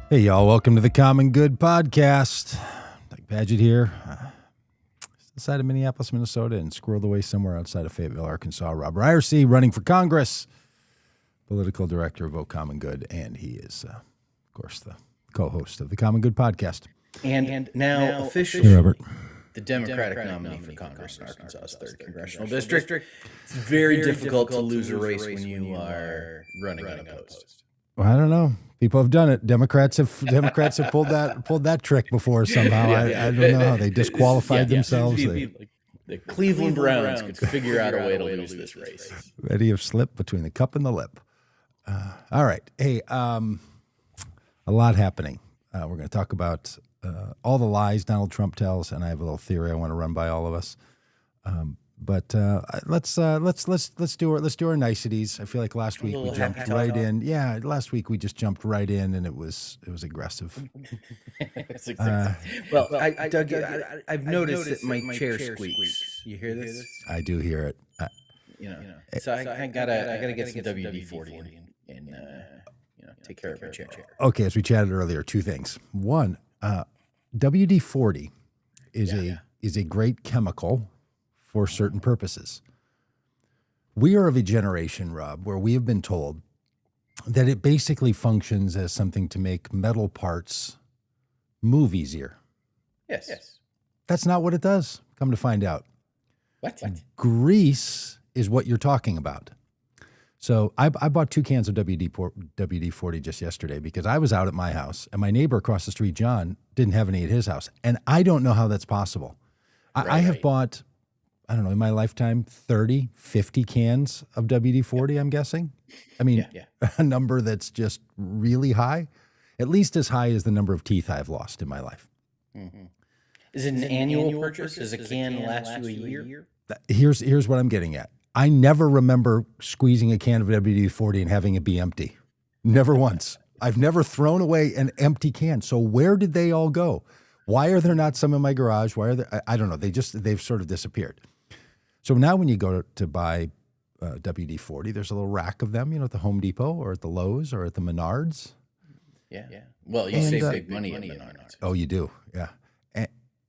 Hey, y'all. Welcome to the Common Good Podcast. Like Pagitt here. Outside of Minneapolis, Minnesota, and squirreled away somewhere outside of Fayetteville, Arkansas. Robb Ryerse, running for Congress, political director of Common Good, and he is, of course, the co-host of the Common Good Podcast. And now officially, hey, Robert, the Democratic nominee for Congress in Arkansas's 3rd Congressional District. It's very difficult to lose a race when you are running unopposed. Well, I don't know. People have done it. Democrats have pulled that trick before somehow. I don't know how they disqualified themselves. The Cleveland Browns could figure out a way to lose this race. Ready have slipped between the cup and the lip. All right. Hey, a lot happening. We're going to talk about all the lies Donald Trump tells, and I have a little theory I want to run by all of us. But let's do our niceties. I feel like last week we jumped right in. Yeah, last week we just jumped right in, and it was aggressive. Well, Doug, I've noticed that my chair squeaks. You hear this? I do hear it. So I gotta get some WD-40 and take care of my chair. Okay, as we chatted earlier, two things. One, WD-40 is a great chemical for certain purposes. We are of a generation, Rob, where we have been told that it basically functions as something to make metal parts move easier. Yes. That's not what it does, come to find out. What? Grease is what you're talking about. So I bought 2 cans of WD-40 just yesterday because I was out at my house, and my neighbor across the street, John, didn't have any at his house. And I don't know how that's possible. I have bought, I don't know, in my lifetime, 30, 50 cans of WD-40, I'm guessing. I mean, a number that's just really high, at least as high as the number of teeth I've lost in my life. Mm-hmm. Is it an annual purchase? Does a can last you a year? Here's what I'm getting at. I never remember squeezing a can of WD-40 and having it be empty. Never once. I've never thrown away an empty can. So where did they all go? Why are there not some in my garage? Why are there? I don't know. They've sort of disappeared. So now when you go to buy WD-40, there's a little rack of them, at the Home Depot or at the Lowe's or at the Menards. Yeah. Well, you save big money at Menards. Oh, you do. Yeah.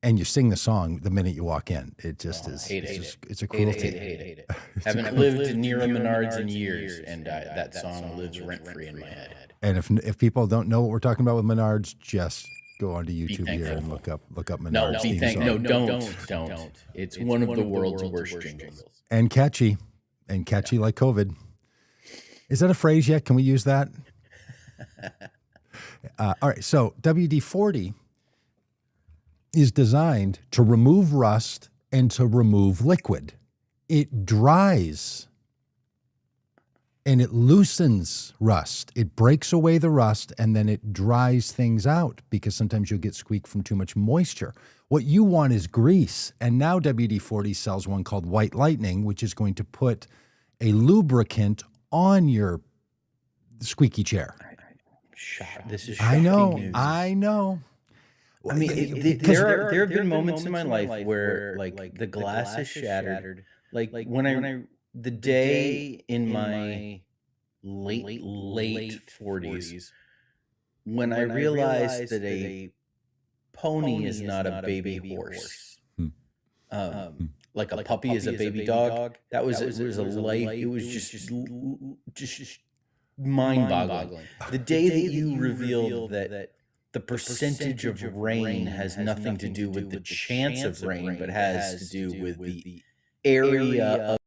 And you sing the song the minute you walk in. It just is. It's a cruelty. Hate it. Haven't lived near a Menards in years, and that song lives rent free in my head. And if people don't know what we're talking about with Menards, just go onto YouTube here and look up Menards. Don't. It's one of the world's worst jingles. And catchy like COVID. Is that a phrase yet? Can we use that? All right. So WD-40 is designed to remove rust and to remove liquid. It dries and it loosens rust. It breaks away the rust and then it dries things out because sometimes you'll get squeak from too much moisture. What you want is grease. And now WD-40 sells one called White Lightning, which is going to put a lubricant on your squeaky chair. This is shocking news. I know. I mean, there have been moments in my life where like the glass is shattered. Like when the day in my late 40s when I realized that a pony is not a baby horse, like a puppy is a baby dog. It was just mind-boggling. The day that you revealed that the percentage of rain has nothing to do with the chance of rain, but has to do with the area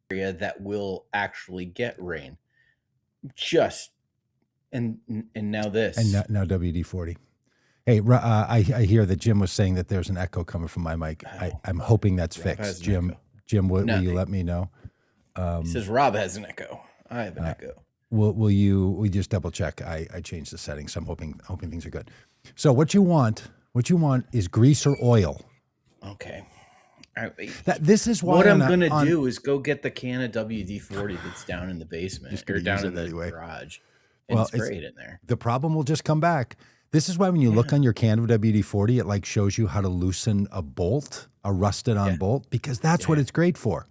that will actually get rain. And now this. And now WD-40. Hey, I hear that Jim was saying that there's an echo coming from my mic. I'm hoping that's fixed. Jim, will you let me know? He says Rob has an echo. I have an echo. Will you just double check? I changed the settings, so I'm hoping things are good. So what you want is grease or oil. Okay. This is why what I'm going to do is go get the can of WD-40 that's down in the basement or down in the garage and spray it in there. The problem will just come back. This is why when you look on your can of WD-40, it like shows you how to loosen a bolt, a rusted on bolt, because that's what it's great for.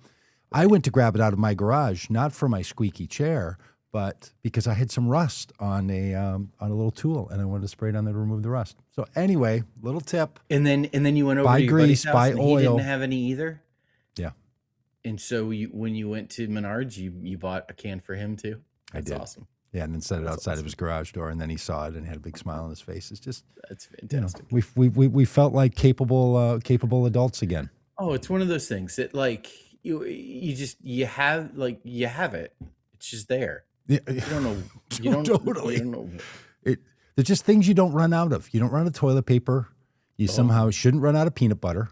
I went to grab it out of my garage, not for my squeaky chair, but because I had some rust on a little tool and I wanted to spray it on there to remove the rust. So anyway, little tip. And then you went over Buy to your buddy's grease, house buy and he oil. didn't have any either. Yeah. And so when you went to Menards, you bought a can for him too. That's awesome. Yeah, and then set it outside of his garage door, and then he saw it and had a big smile on his face. It's just that's fantastic. We felt like capable adults again. Oh, it's one of those things that like you have it. It's just there. Yeah, you don't know. You don't totally. You don't know. They're just things you don't run out of. You don't run out of toilet paper. You somehow shouldn't run out of peanut butter.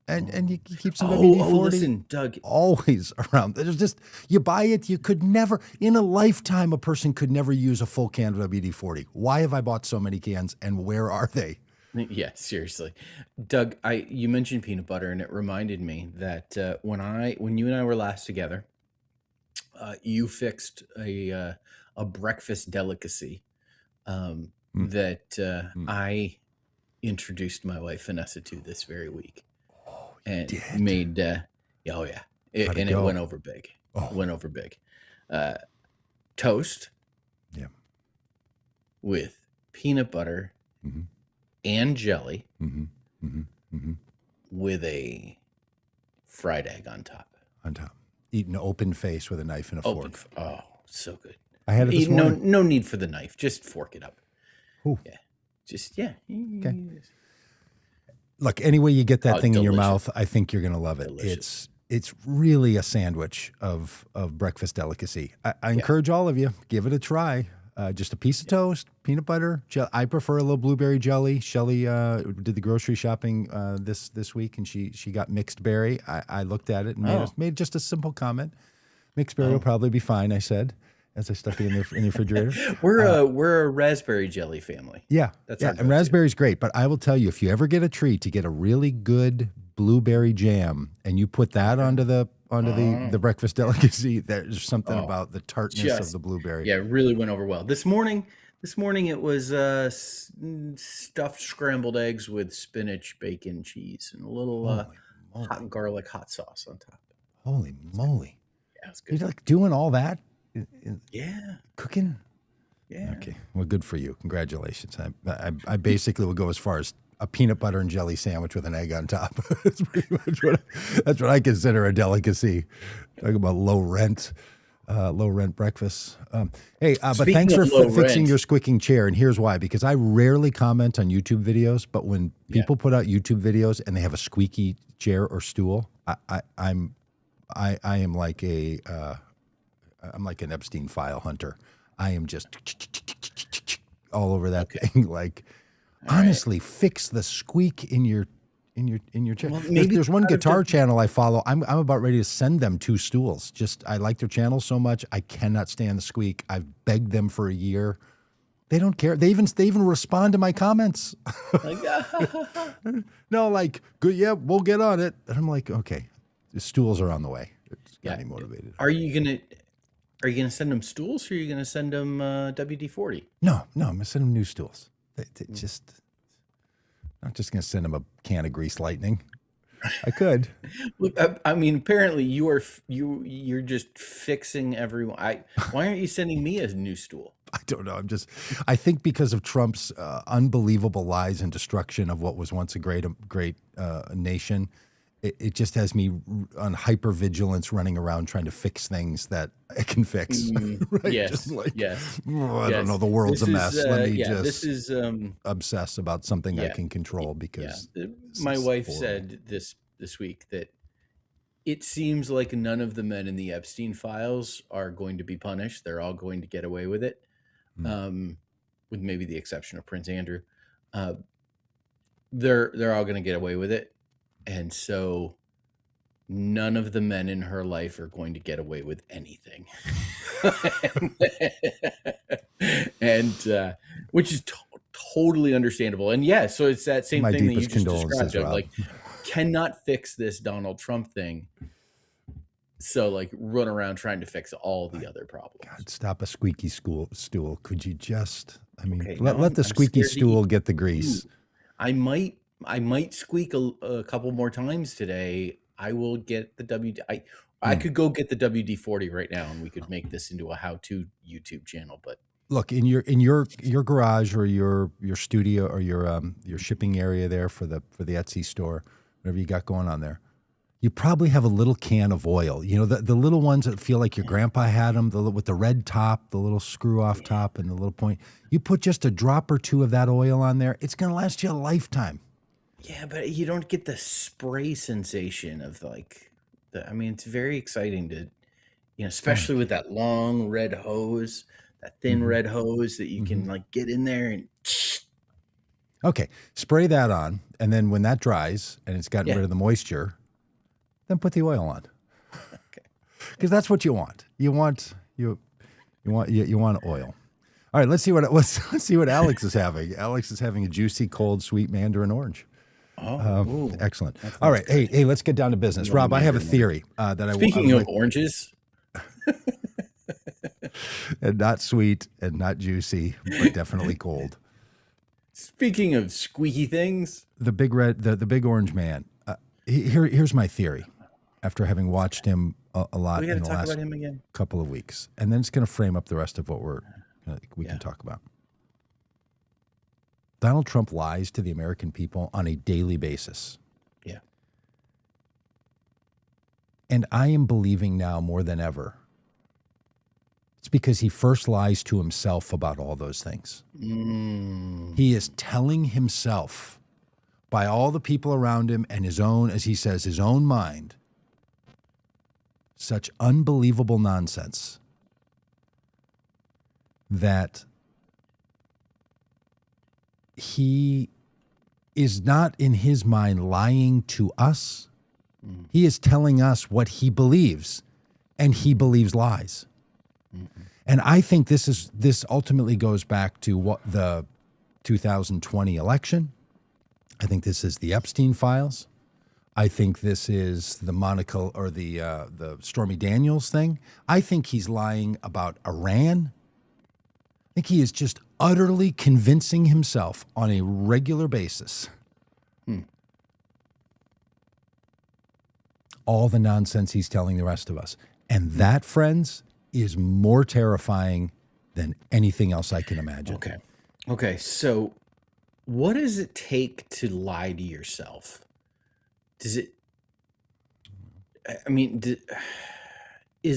And you keep some WD-40 listen, Doug, always around. There's just, you buy it, you could never, in a lifetime, a person could never use a full can of WD-40. Why have I bought so many cans, and where are they? Yeah, seriously. Doug, you mentioned peanut butter, and it reminded me that when you and I were last together, you fixed a breakfast delicacy that I introduced my wife Vanessa to this very week. And made, it went over big. Went over big. Toast, with peanut butter and jelly, with a fried egg on top. Eaten open face with a knife and a fork. Oh, so good. I had it this morning. No need for the knife. Just fork it up. Ooh. Yeah. Okay. Look, any way you get that thing in your delicious. mouth, I think you're going to love it. Delicious. It's really a sandwich of breakfast delicacy. I encourage all of you, give it a try. Just a piece of toast, peanut butter. I prefer a little blueberry jelly. Shelly did the grocery shopping this week, and she got mixed berry. I looked at it and made just a simple comment. Mixed berry will probably be fine, I said, as I stuck it in the refrigerator. We're a raspberry jelly family. Yeah, and raspberry's great. But I will tell you, if you ever get a treat to get a really good blueberry jam, and you put that onto the breakfast delicacy, there's something about the tartness of the blueberry. Yeah, it really went over well. This morning it was stuffed scrambled eggs with spinach, bacon, cheese, and a little hot garlic hot sauce on top. Holy moly! Yeah, it's good. You're like doing all that? Yeah. Cooking? Yeah. Okay. Well, good for you. Congratulations. I basically would go as far as a peanut butter and jelly sandwich with an egg on top. That's pretty much that's what I consider a delicacy. Talking about low rent breakfast. But thanks for fixing your squeaking chair. And here's why: because I rarely comment on YouTube videos, but when people put out YouTube videos and they have a squeaky chair or stool, I am like I'm like an Epstein file hunter. I am just all over that thing. Like, honestly, fix the squeak in your chair. Well, there's one guitar channel I follow. I'm about ready to send them 2 stools. I like their channel so much. I cannot stand the squeak. I've begged them for a year. They don't care. They even respond to my comments. No, like, good. Yeah, we'll get on it. And I'm like, okay, the stools are on the way. It's got me motivated. Are you gonna send them stools, or are you gonna send them WD-40? No, I'm gonna send them new stools. I'm not just gonna send them a can of Grease Lightning. I could. Look, I mean, apparently you're just fixing everyone. Why aren't you sending me a new stool? I don't know. I think because of Trump's unbelievable lies and destruction of what was once a great nation. It just has me on hypervigilance, running around trying to fix things that I can fix. Right? Yes. I don't know. The world's a mess. Let me just obsess about something I can control because my wife said this week that it seems like none of the men in the Epstein files are going to be punished. They're all going to get away with it, with maybe the exception of Prince Andrew. They're all going to get away with it. And so none of the men in her life are going to get away with anything. and which is totally understandable. And so it's that same thing that you just described. Like, cannot fix this Donald Trump thing. So, like, run around trying to fix all the other problems. God, stop a squeaky stool. Could you just, let the squeaky stool get the grease. I might squeak a couple more times today. I will get the I could go get the WD-40 right now, and we could make this into a how-to YouTube channel. But look, in your garage or your studio or your shipping area there for the Etsy store, whatever you got going on there, you probably have a little can of oil. You know, the little ones that feel like your grandpa had them, with the red top, the little screw off top, and the little point. You put just a drop or two of that oil on there, it's going to last you a lifetime. Yeah, but you don't get the spray sensation of I mean, it's very exciting to, especially with that long red hose, that thin red hose that you can get in there and. Okay, spray that on, and then when that dries and it's gotten rid of the moisture, then put the oil on. Okay, because that's what you want. You want oil. All right, let's see what Alex is having. Alex is having a juicy, cold, sweet mandarin orange. Oh, excellent. All right, good. Hey, let's get down to business. Rob, I have a theory that I. Speaking of oranges, and not sweet and not juicy, but definitely cold. Speaking of squeaky things, the big big orange man. Here's my theory. After having watched him a lot in the last couple of weeks, and then it's going to frame up the rest of what we can talk about. Donald Trump lies to the American people on a daily basis. Yeah. And I am believing now more than ever. It's because he first lies to himself about all those things. He is telling himself, by all the people around him and his own, as he says, his own mind, such unbelievable nonsense that he is not, in his mind, lying to us. He is telling us what he believes, and he believes lies. And I think this ultimately goes back to what the 2020 election. I think this is the Epstein files. I think this is the Monica or the Stormy Daniels thing. I think he's lying about Iran. I think he is just utterly convincing himself on a regular basis all the nonsense he's telling the rest of us. And that, friends, is more terrifying than anything else I can imagine. Okay. So what does it take to lie to yourself? Is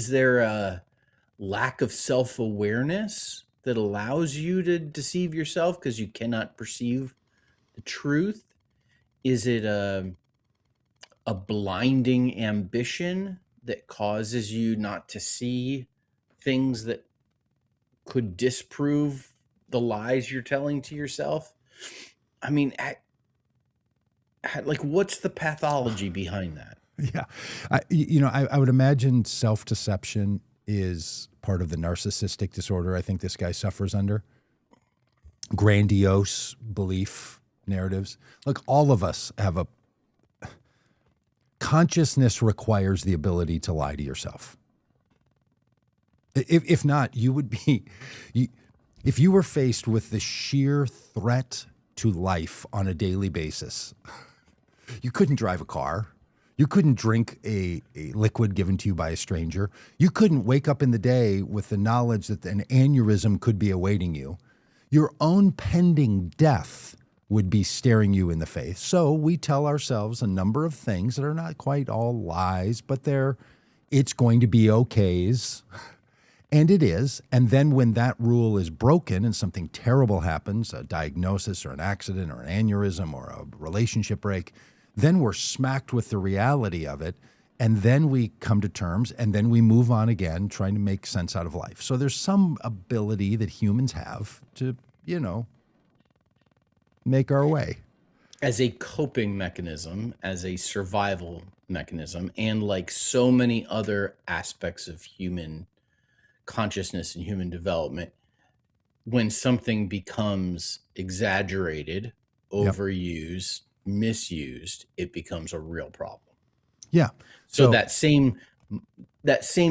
there a lack of self-awareness that allows you to deceive yourself because you cannot perceive the truth? Is it a blinding ambition that causes you not to see things that could disprove the lies you're telling to yourself? I mean, what's the pathology behind that? Yeah. I would imagine self-deception is part of the narcissistic disorder I think this guy suffers under. Grandiose belief narratives. Look, all of us have consciousness requires the ability to lie to yourself. If not, you would be, if you were faced with the sheer threat to life on a daily basis, you couldn't drive a car. You couldn't drink a liquid given to you by a stranger. You couldn't wake up in the day with the knowledge that an aneurysm could be awaiting you. Your own pending death would be staring you in the face. So we tell ourselves a number of things that are not quite all lies, but it's going to be okays. And it is. And then when that rule is broken and something terrible happens, a diagnosis or an accident or an aneurysm or a relationship break, then we're smacked with the reality of it. And then we come to terms and then we move on again, trying to make sense out of life. So there's some ability that humans have to, make our way. As a coping mechanism, as a survival mechanism, and like so many other aspects of human consciousness and human development, when something becomes exaggerated, overused, misused, it becomes a real problem. Yeah. So that same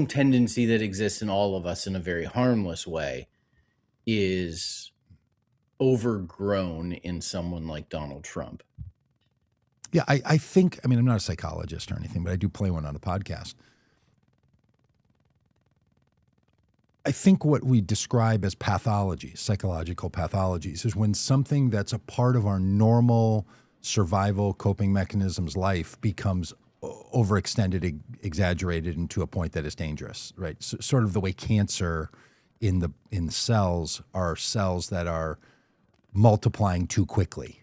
tendency that exists in all of us in a very harmless way is overgrown in someone like Donald Trump. Yeah, I think, I'm not a psychologist or anything, but I do play one on a podcast. I think what we describe as pathologies, psychological pathologies, is when something that's a part of our normal survival coping mechanisms life becomes overextended, exaggerated, and to a point that is dangerous, right? So, sort of the way cancer in the cells are cells that are multiplying too quickly.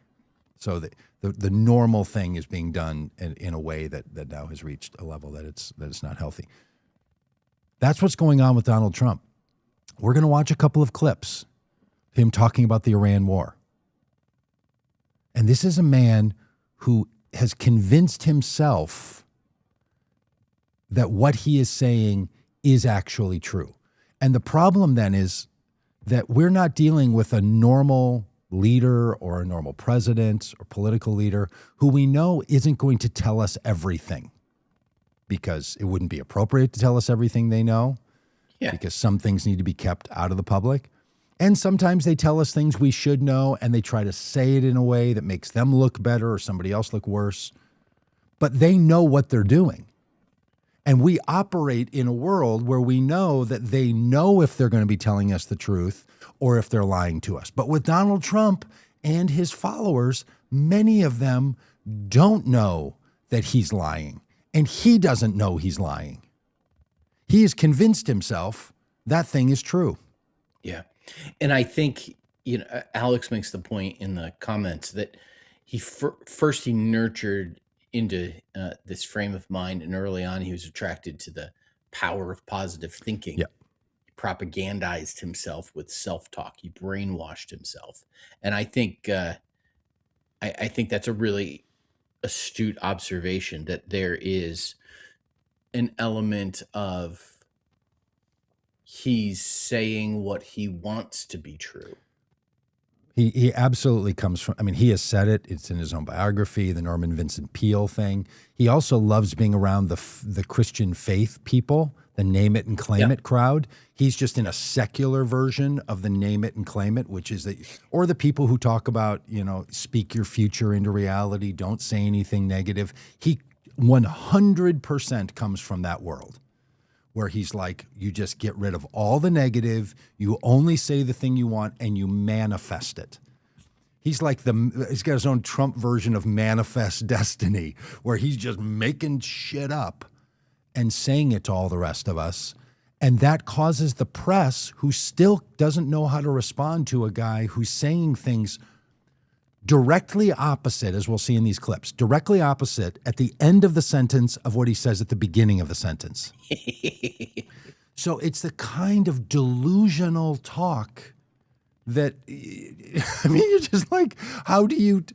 So the normal thing is being done in a way that now has reached a level that it's not healthy. That's what's going on with Donald Trump. We're going to watch a couple of clips, him talking about the Iran war. And this is a man who has convinced himself that what he is saying is actually true. And the problem then is that we're not dealing with a normal leader or a normal president or political leader who we know isn't going to tell us everything, because it wouldn't be appropriate to tell us everything they know. Yeah. Because some things need to be kept out of the public. And sometimes they tell us things we should know, and they try to say it in a way that makes them look better or somebody else look worse. But they know what they're doing. And we operate in a world where we know that they know if they're going to be telling us the truth or if they're lying to us. But with Donald Trump and his followers, many of them don't know that he's lying, and he doesn't know he's lying. He has convinced himself that thing is true. Yeah. And I think, Alex makes the point in the comments that he first he nurtured into this frame of mind, and early on he was attracted to the power of positive thinking. Yep. He propagandized himself with self-talk. He brainwashed himself. And I think I think that's a really astute observation, that there is an element of he's saying what he wants to be true. He absolutely comes from, he has said it. It's in his own biography, the Norman Vincent Peale thing. He also loves being around the Christian faith people, the name it and claim it crowd. He's just in a secular version of the name it and claim it, which is or the people who talk about, speak your future into reality, don't say anything negative. He 100% comes from that world, where he's like, you just get rid of all the negative, you only say the thing you want, and you manifest it. He's like he's got his own Trump version of manifest destiny, where he's just making shit up and saying it to all the rest of us. And that causes the press, who still doesn't know how to respond to a guy who's saying things directly opposite, as we'll see in these clips, directly opposite at the end of the sentence of what he says at the beginning of the sentence. So it's the kind of delusional talk that, you're just like, how do you,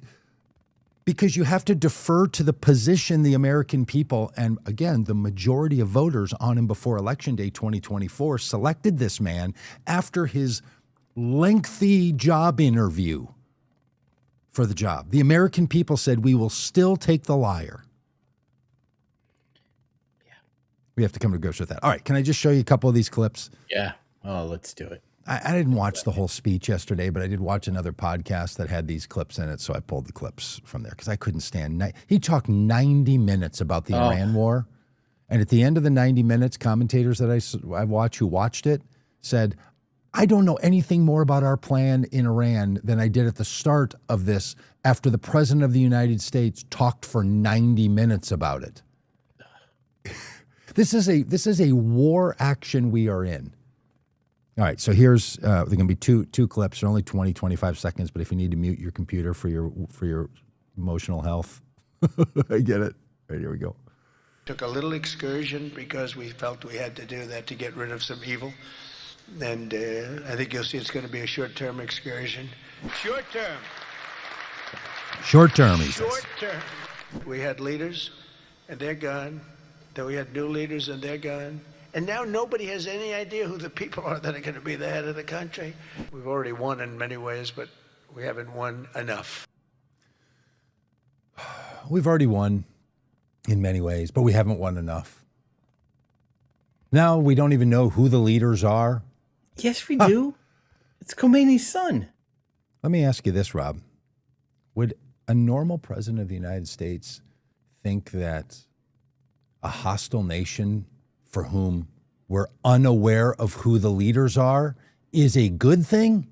because you have to defer to the position the American people, and again, the majority of voters on him before Election Day 2024 selected this man after his lengthy job interview for the job. The American people said, we will still take the liar. Yeah. We have to come to grips with that. All right. Can I just show you a couple of these clips? Yeah. Oh, let's do it. I didn't watch the whole speech yesterday, but I did watch another podcast that had these clips in it. So I pulled the clips from there because I couldn't stand. He talked 90 minutes about the Iran war. And at the end of the 90 minutes, commentators that I watch who watched it said, I don't know anything more about our plan in Iran than I did at the start of this, after the president of the United States talked for 90 minutes about it. This is a war action we are in. All right, so here's there are going to be two clips. They're only 20, 25 seconds, but if you need to mute your computer for your emotional health, I get it. All right, here we go. Took a little excursion because we felt we had to do that to get rid of some evil. And I think you'll see it's going to be a short-term excursion. Short-term. Short-term, he says. Short-term. We had leaders, and they're gone. Then we had new leaders, and they're gone. And now nobody has any idea who the people are that are going to be the head of the country. We've already won in many ways, but we haven't won enough. We've already won in many ways, but we haven't won enough. Now we don't even know who the leaders are. Yes, we do. It's Khomeini's son. Let me ask you this, Rob. Would a normal president of the United States think that a hostile nation for whom we're unaware of who the leaders are is a good thing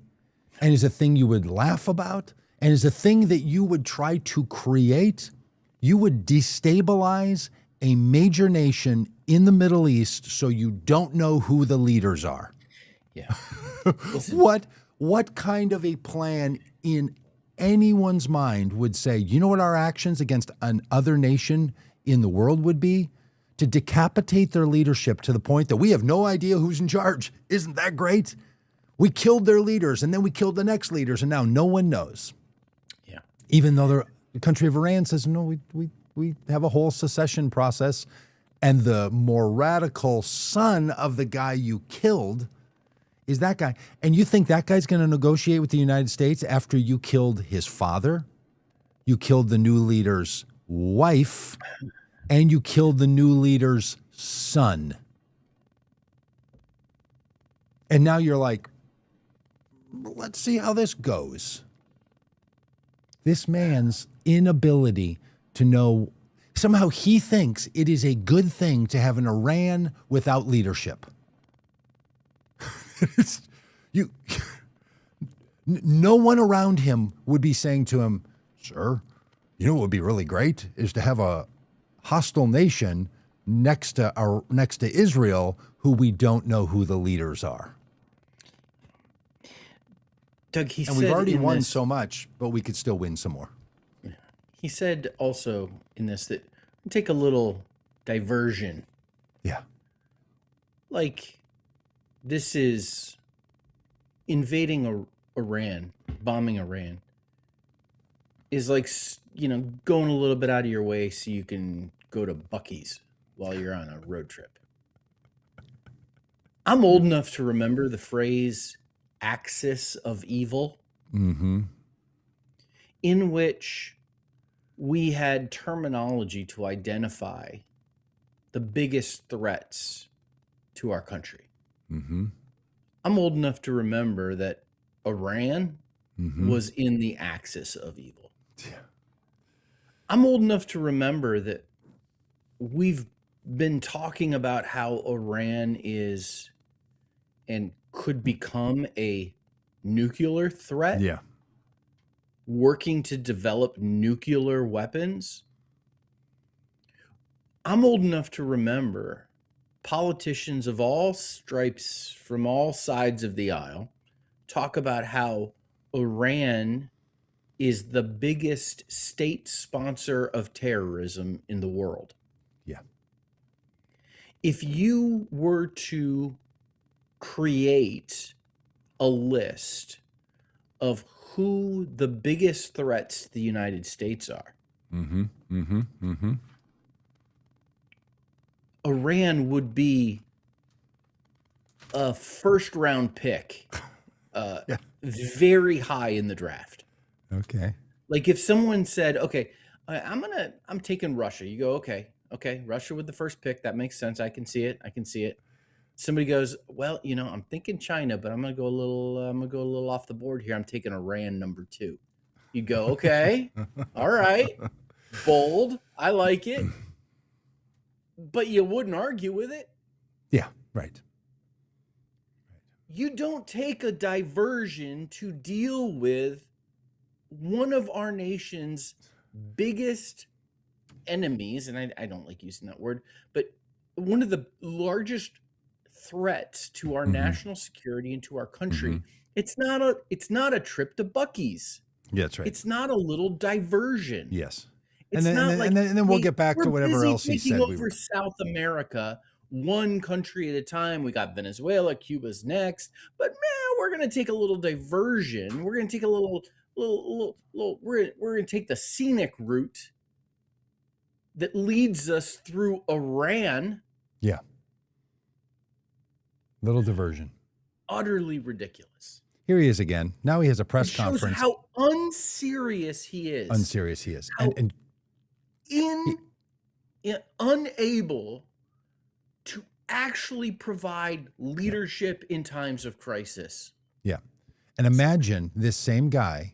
and is a thing you would laugh about and is a thing that you would try to create. You would destabilize a major nation in the Middle East so you don't know who the leaders are. Yeah. What kind of a plan in anyone's mind would say, you know what our actions against another nation in the world would be? To decapitate their leadership to the point that we have no idea who's in charge. Isn't that great? We killed their leaders and then we killed the next leaders and now no one knows. Yeah. Even though the country of Iran says, no, we have a whole secession process. And the more radical son of the guy you killed is that guy. And you think that guy's going to negotiate with the United States after you killed his father, you killed the new leader's wife, and you killed the new leader's son. And now you're like, let's see how this goes. This man's inability to know, somehow he thinks it is a good thing to have an Iran without leadership. No one around him would be saying to him, sir, you know what would be really great is to have a hostile nation next to Israel who we don't know who the leaders are. Doug, he said, and we've already won so much, but we could still win some more. He said also in this that take a little diversion. Yeah. Like, this is invading Iran, bombing Iran, is like, you know, going a little bit out of your way so you can go to Buc-ee's while you're on a road trip. I'm old enough to remember the phrase axis of evil, in which we had terminology to identify the biggest threats to our country. I'm old enough to remember that Iran was in the axis of evil. Yeah. I'm old enough to remember that we've been talking about how Iran is and could become a nuclear threat. Yeah. Working to develop nuclear weapons. I'm old enough to remember politicians of all stripes from all sides of the aisle talk about how Iran is the biggest state sponsor of terrorism in the world. Yeah. If you were to create a list of who the biggest threats to the United States are, Iran would be a first-round pick, very high in the draft. Okay. Like if someone said, "Okay, I'm taking Russia," you go, "Okay, Russia with the first pick. That makes sense. I can see it. Somebody goes, "Well, you know, I'm thinking China, but I'm gonna go a little off the board here. I'm taking Iran number 2." You go, "Okay, all right, bold. I like it." But you wouldn't argue with it. Yeah, right. You don't take a diversion to deal with one of our nation's biggest enemies, and I don't like using that word, but one of the largest threats to our national security and to our country. It's not a trip to Buc-ee's. Yeah, that's right. It's not a little diversion. Yes. It's and then we'll get back to whatever else he said. We're over South America, one country at a time. We got Venezuela, Cuba's next, but man, we're gonna take a little diversion. We're gonna take a little. We're gonna take the scenic route that leads us through Iran. Yeah. Little diversion. Utterly ridiculous. Here he is again. Now he has a press conference. How unserious he is. Unserious he is. How And unable to actually provide leadership in times of crisis. Yeah. And imagine this same guy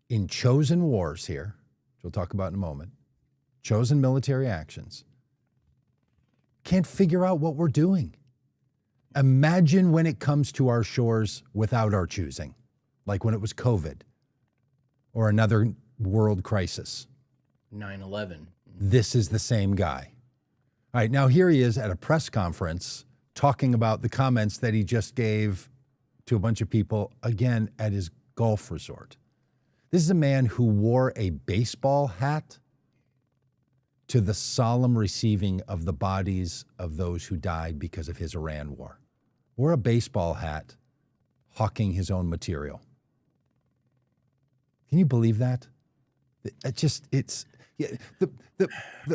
in chosen wars here, which we'll talk about in a moment, chosen military actions, can't figure out what we're doing. Imagine when it comes to our shores without our choosing, like when it was COVID or another world crisis. 9/11. This is the same guy. All right, now here he is at a press conference talking about the comments that he just gave to a bunch of people, again, at his golf resort. This is a man who wore a baseball hat to the solemn receiving of the bodies of those who died because of his Iran war. Wore a baseball hat, hawking his own material. Can you believe that?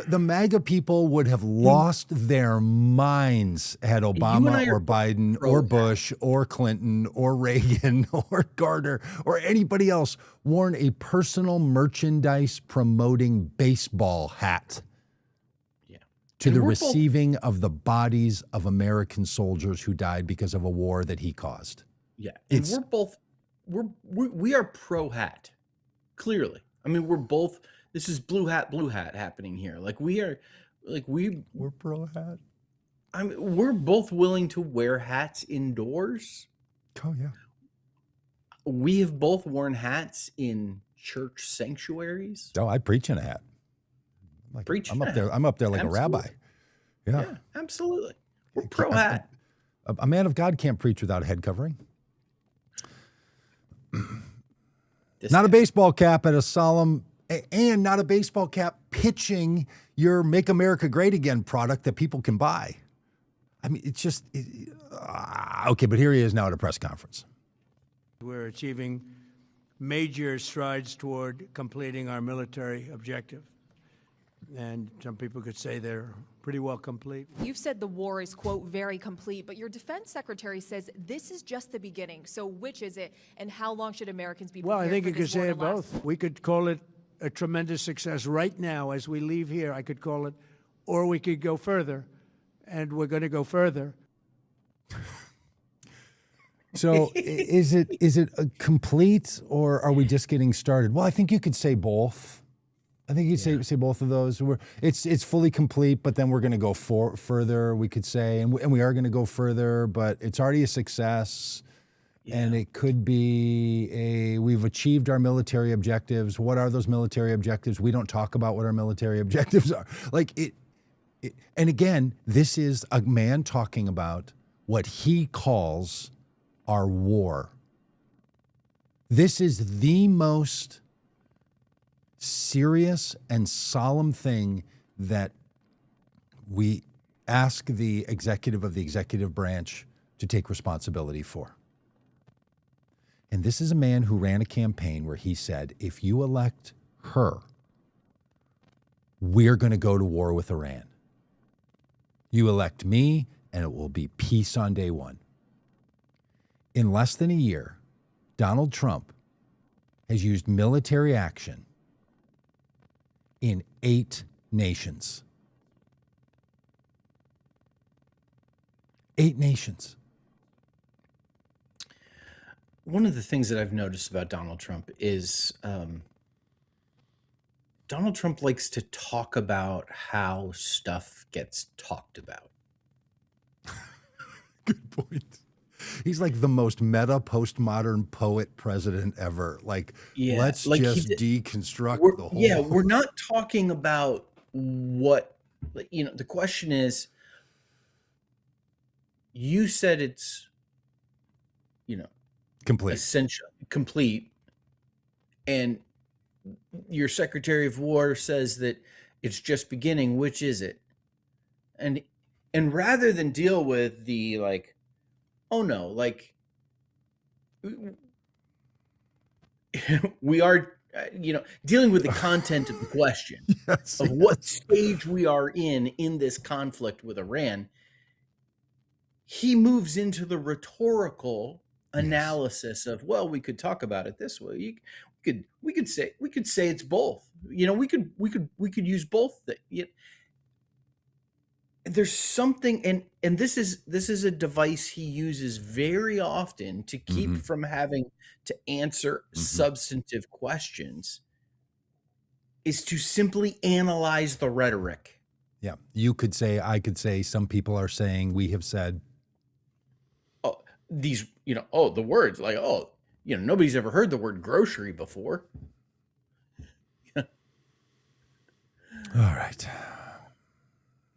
The MAGA people would have lost their minds had Obama or Biden or Bush or Clinton or Reagan or Carter or anybody else worn a personal merchandise promoting baseball hat to the receiving of the bodies of American soldiers who died because of a war that he caused. Yeah, and we are pro hat, clearly. I mean, we're both. This is blue hat happening here. We're pro hat. I mean, we're both willing to wear hats indoors. Oh yeah. We have both worn hats in church sanctuaries. Oh, I preach in a hat. I'm up there like a rabbi. Yeah, absolutely. We're pro hat. A man of God can't preach without a head covering. Not a baseball cap at a solemn, and not a baseball cap pitching your Make America Great Again product that people can buy. I mean, it's just, okay, but here he is now at a press conference. We're achieving major strides toward completing our military objective. And some people could say they're pretty well complete. You've said the war is, quote, very complete, but your defense secretary says this is just the beginning. So which is it, and how long should Americans be prepared? Well, I think for you could this war say to it last? both. We could call it a tremendous success right now as we leave here. I could call it, or we could go further, and we're going to go further. So is it a complete, or are we just getting started? Well, I think you could say both. I think you'd say both of those. It's fully complete, but then we're going to go further, we could say, and we are going to go further, but it's already a success, and it could be we've achieved our military objectives. What are those military objectives? We don't talk about what our military objectives are. And again, this is a man talking about what he calls our war. This is the most serious and solemn thing that we ask the executive of the executive branch to take responsibility for. And this is a man who ran a campaign where he said, if you elect her, we're going to go to war with Iran. You elect me, and it will be peace on day one. In less than a year, Donald Trump has used military action in 8 nations. 8 nations. One of the things that I've noticed about Donald Trump is Donald Trump likes to talk about how stuff gets talked about. Good point. He's like the most meta postmodern poet president ever. Let's just deconstruct the whole. Yeah, we're not talking about what, the question is, you said it's, complete. Essential, complete. And your Secretary of War says that it's just beginning. Which is it? And rather than deal with the oh no, we are, dealing with the content of the question of what stage we are in this conflict with Iran, he moves into the rhetorical analysis of, well, we could talk about it this way. We could say it's both. We could use both. There's something, and this is a device he uses very often to keep from having to answer substantive questions, is to simply analyze the rhetoric. Yeah, you could say, I could say, some people are saying, we have said. these, the words like, nobody's ever heard the word grocery before. All right.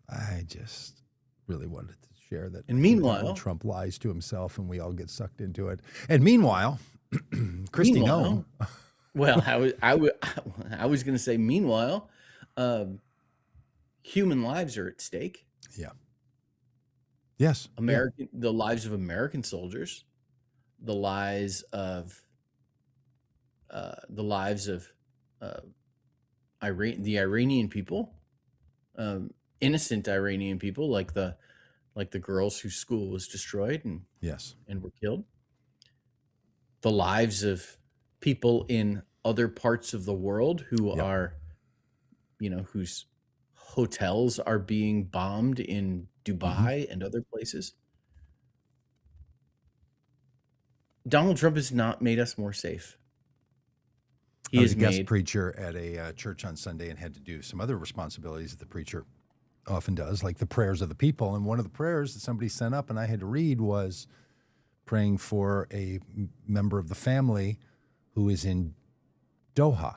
I just really wanted to share that. And meanwhile, Donald Trump lies to himself and we all get sucked into it. And meanwhile, Christy Noem. Well, I was going to say, meanwhile, human lives are at stake. Yeah. Yes. The lives of American soldiers, the lives of the Iranian people, innocent Iranian people, like the girls whose school was destroyed and were killed. The lives of people in other parts of the world who are, whose hotels are being bombed in Dubai and other places. Donald Trump has not made us more safe. I was a guest preacher at a church on Sunday and had to do some other responsibilities that the preacher often does, like the prayers of the people. And one of the prayers that somebody sent up and I had to read was praying for a member of the family who is in Doha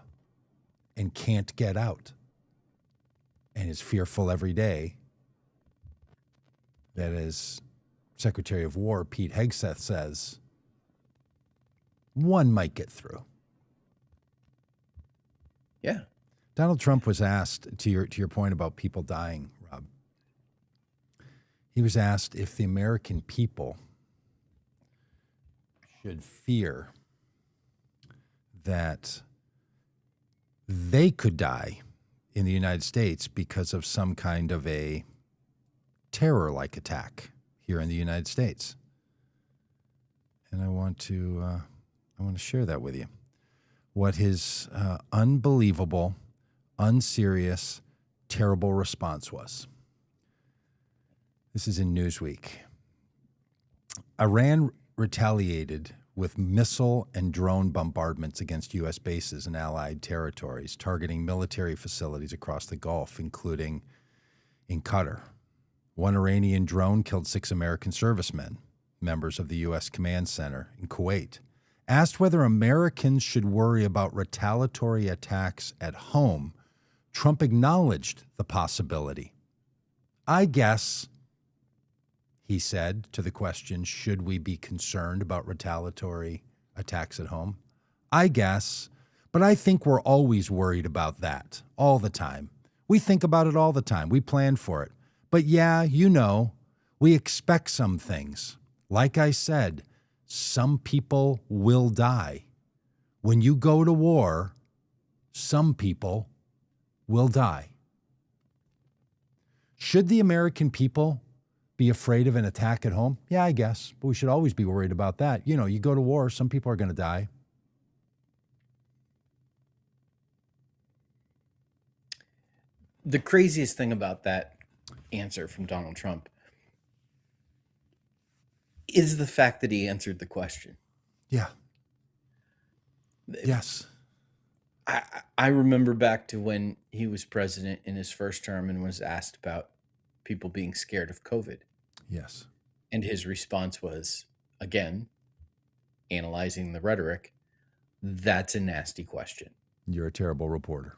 and can't get out and is fearful every day that, as Secretary of War Pete Hegseth says, one might get through. Yeah. Donald Trump was asked, to your point about people dying, Rob, he was asked if the American people should fear that they could die in the United States because of some kind of a terror-like attack here in the United States. And I want to share that with you. What his unbelievable, unserious, terrible response was. This is in Newsweek. Iran retaliated with missile and drone bombardments against U.S. bases in allied territories, targeting military facilities across the Gulf, including in Qatar. One Iranian drone killed 6 American servicemen, members of the U.S. Command Center in Kuwait. Asked whether Americans should worry about retaliatory attacks at home, Trump acknowledged the possibility. I guess, he said to the question, should we be concerned about retaliatory attacks at home? I guess, but I think we're always worried about that all the time. We think about it all the time. We plan for it. But yeah, we expect some things. Like I said, some people will die. When you go to war, some people will die. Should the American people be afraid of an attack at home? Yeah, I guess. But we should always be worried about that. You go to war, some people are going to die. The craziest thing about that answer from Donald Trump is the fact that he answered the question. Yeah. Yes. I remember back to when he was president in his first term and was asked about people being scared of COVID. Yes. And his response was, again, analyzing the rhetoric, that's a nasty question. You're a terrible reporter.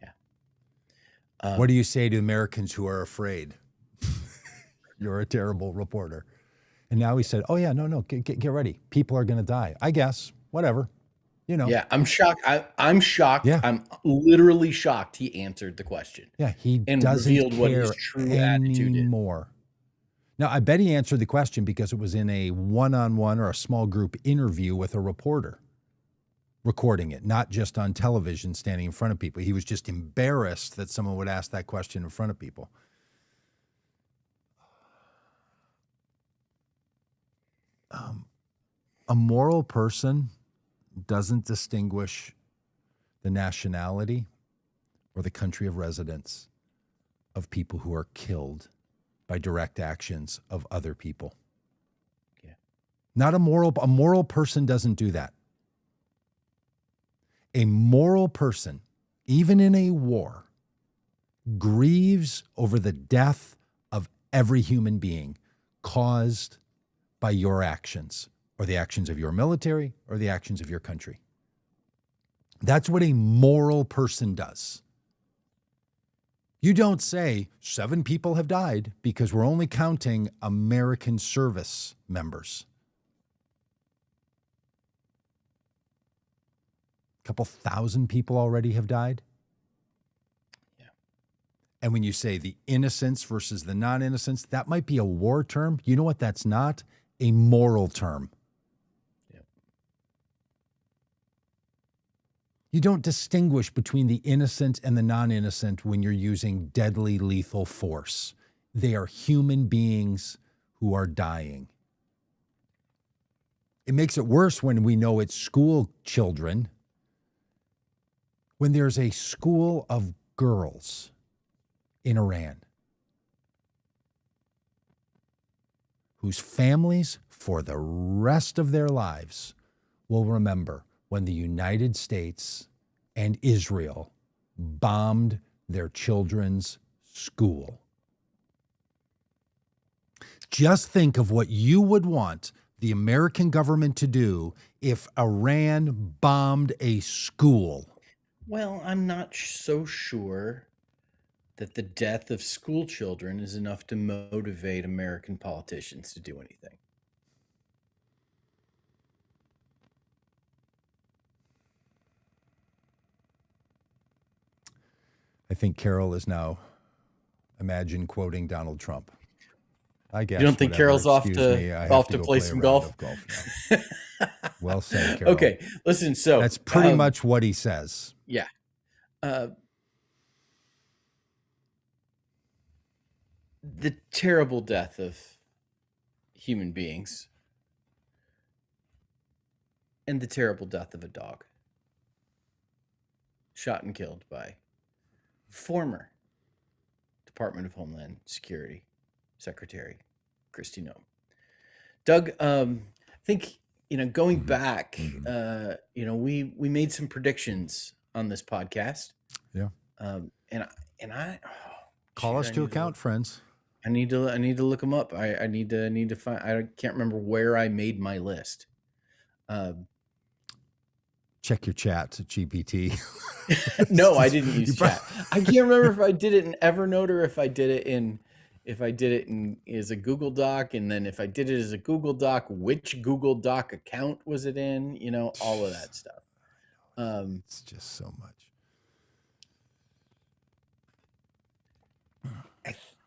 Yeah. What do you say to Americans who are afraid? You're a terrible reporter. And now he said, oh, yeah, no, get ready. People are going to die. I guess, whatever, Yeah, I'm shocked. I'm shocked. Yeah. I'm literally shocked he answered the question. Yeah, he and doesn't revealed care what his true attitude is. anymore. Now, I bet he answered the question because it was in a one-on-one or a small group interview with a reporter, recording it, not just on television standing in front of people. He was just embarrassed that someone would ask that question in front of people. A moral person doesn't distinguish the nationality or the country of residence of people who are killed by direct actions of other people. Yeah. Not a moral person doesn't do that. A moral person, even in a war, grieves over the death of every human being caused by your actions or the actions of your military or the actions of your country. That's what a moral person does. You don't say 7 people have died because we're only counting American service members. A couple thousand people already have died. Yeah. And when you say the innocents versus the non-innocents, that might be a war term. You know what that's not? A moral term. Yeah. You don't distinguish between the innocent and the non-innocent when you're using deadly lethal force. They are human beings who are dying. It makes it worse when we know it's school children. When there's a school of girls in Iran whose families for the rest of their lives will remember when the United States and Israel bombed their children's school. Just think of what you would want the American government to do if Iran bombed a school. Well, I'm not so sure that the death of school children is enough to motivate American politicians to do anything. I think Carol is now, imagine quoting Donald Trump. I guess. You don't think whatever, Carol's off excuse me, I have to go play a some round golf? of golf now. Well said, Carol. Okay, listen. So That's pretty much what he says. yeah. The terrible death of human beings and the terrible death of a dog shot and killed by former Department of Homeland Security Secretary Kristi Noem. Doug, I think, going back, we made some predictions on this podcast. Yeah. And I Call us to account, friends. I need to look them up. I need to find. I can't remember where I made my list. Check your chats at GPT. No, I didn't use chat. I can't remember if I did it in Evernote or if I did it in as a Google Doc, and then if I did it as a Google Doc, which Google Doc account was it in? All of that stuff. It's just so much.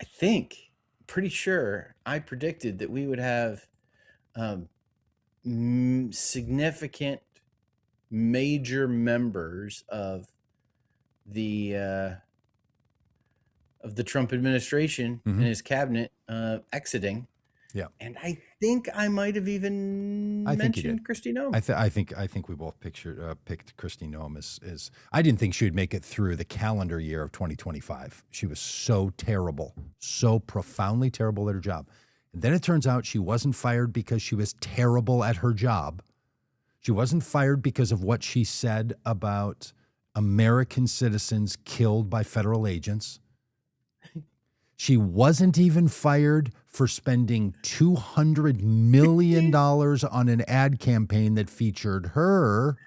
I think, pretty sure, I predicted that we would have significant, major members of the Trump administration and his cabinet exiting. Yeah, and I think I might have even mentioned Kristi Noem. I think we both picked Kristi Noem as I didn't think she would make it through the calendar year of 2025. She was so terrible, so profoundly terrible at her job. And then it turns out she wasn't fired because she was terrible at her job. She wasn't fired because of what she said about American citizens killed by federal agents. She wasn't even fired for spending $200 million on an ad campaign that featured her.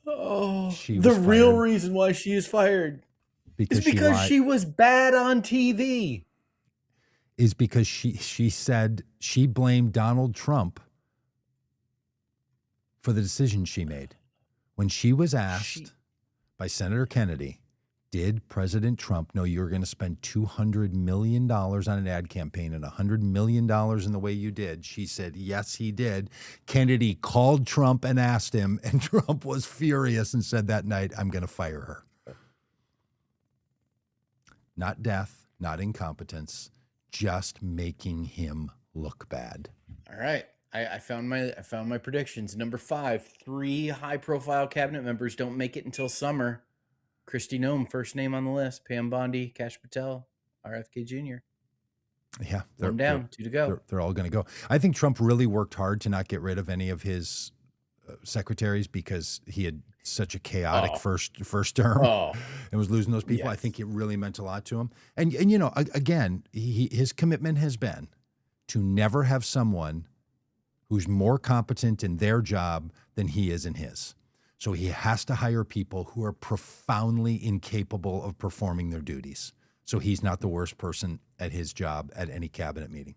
Oh, She was the real fired reason why she is fired because is because lied. she was bad on TV. Is because she said she blamed Donald Trump for the decision she made. When she was asked by Senator Kennedy, did President Trump know you were going to spend $200 million on an ad campaign and $100 million in the way you did? She said, yes, he did. Kennedy called Trump and asked him, and Trump was furious and said that night, I'm going to fire her. Not death, not incompetence, just making him look bad. All right. I found my predictions. Number 5, 3 high-profile cabinet members don't make it until summer. Kristi Noem, first name on the list. Pam Bondi, Kash Patel, RFK Jr. Yeah. One down, 2 to go. They're all going to go. I think Trump really worked hard to not get rid of any of his secretaries because he had such a chaotic first term and was losing those people. Yes. I think it really meant a lot to him. And again, his commitment has been to never have someone who's more competent in their job than he is in his. So he has to hire people who are profoundly incapable of performing their duties. So he's not the worst person at his job at any cabinet meeting.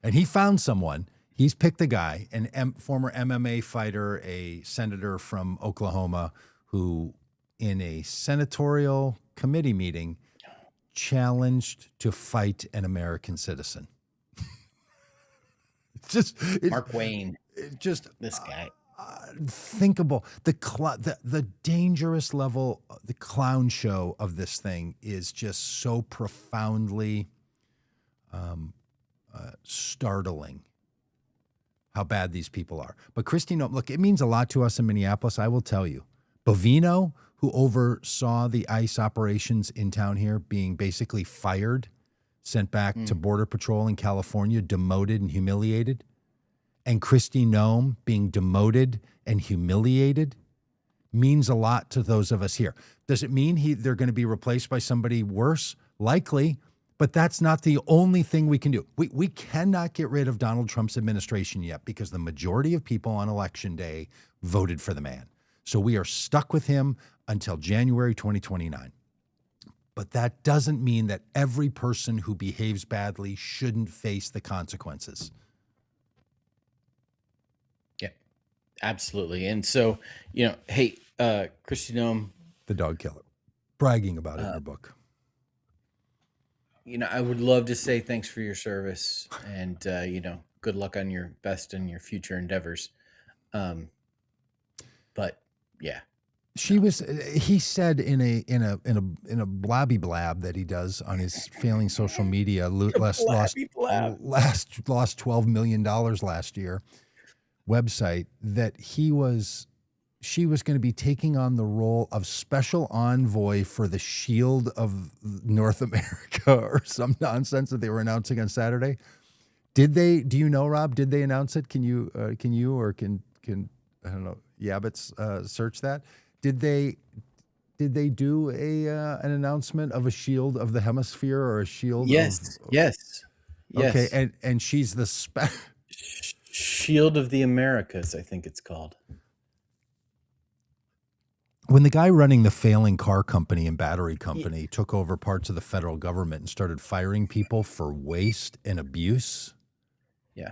And he found someone. He's picked a guy, former MMA fighter, a senator from Oklahoma, who in a senatorial committee meeting challenged to fight an American citizen. Mark Wayne. This guy. Thinkable. The dangerous level, the clown show of this thing is just so profoundly startling how bad these people are. But Christine, look, it means a lot to us in Minneapolis, I will tell you. Bovino, who oversaw the ICE operations in town here, being basically fired, sent back to Border Patrol in California, demoted and humiliated, and Kristi Noem being demoted and humiliated, means a lot to those of us here. Does it mean they're going to be replaced by somebody worse? Likely, but that's not the only thing we can do. We cannot get rid of Donald Trump's administration yet because the majority of people on Election Day voted for the man. So we are stuck with him until January 2029. But that doesn't mean that every person who behaves badly shouldn't face the consequences. Yeah, absolutely. And so, hey, Kristi Noem, the dog killer, bragging about it in her book. I would love to say thanks for your service and, good luck on your best and your future endeavors. But yeah. He said in a blabby blab that he does on his failing social media, lost $12 million last year website, that she was going to be taking on the role of special envoy for the Shield of North America or some nonsense that they were announcing on Saturday. Do you know, Rob, did they announce it? Can you I don't know, Yabbits search that? Did they do an announcement of a shield of the hemisphere or a shield? Yes. Okay, and she's the Shield of the Americas, I think it's called. When the guy running the failing car company and battery company took over parts of the federal government and started firing people for waste and abuse. Yeah.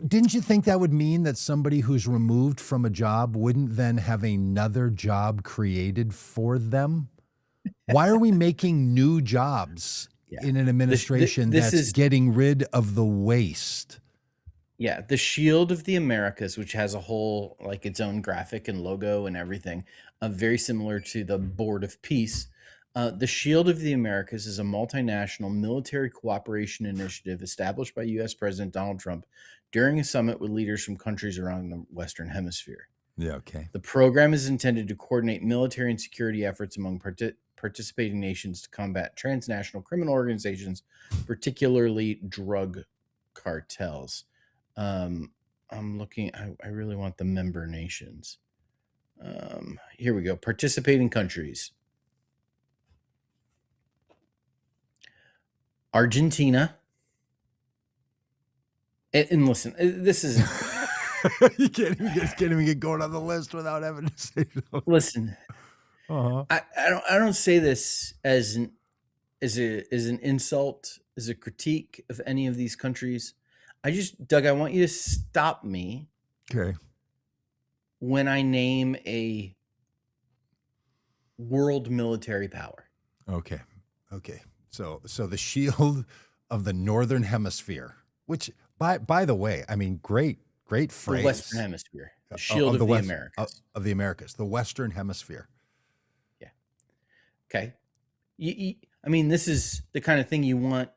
Didn't you think that would mean that somebody who's removed from a job wouldn't then have another job created for them? Why are we making new jobs in an administration that's getting rid of the waste? Yeah, the Shield of the Americas, which has a whole, its own graphic and logo and everything, very similar to the Board of Peace. The Shield of the Americas is a multinational military cooperation initiative established by U.S. President Donald Trump during a summit with leaders from countries around the Western Hemisphere. Yeah, okay. The program is intended to coordinate military and security efforts among participating nations to combat transnational criminal organizations, particularly drug cartels. I'm looking, I really want the member nations. Here we go. Participating countries. Argentina. And listen, this is you can't even get going on the list without having to say no. Listen, I don't say this as an insult, as a critique of any of these countries. Doug, I want you to stop me. Okay. When I name a world military power. Okay. So the Shield of the Northern Hemisphere, which by the way, I mean, great phrase. The Western Hemisphere. The Shield of the Americas. Of the Americas, the Western Hemisphere. Yeah. Okay. I mean, this is the kind of thing you want.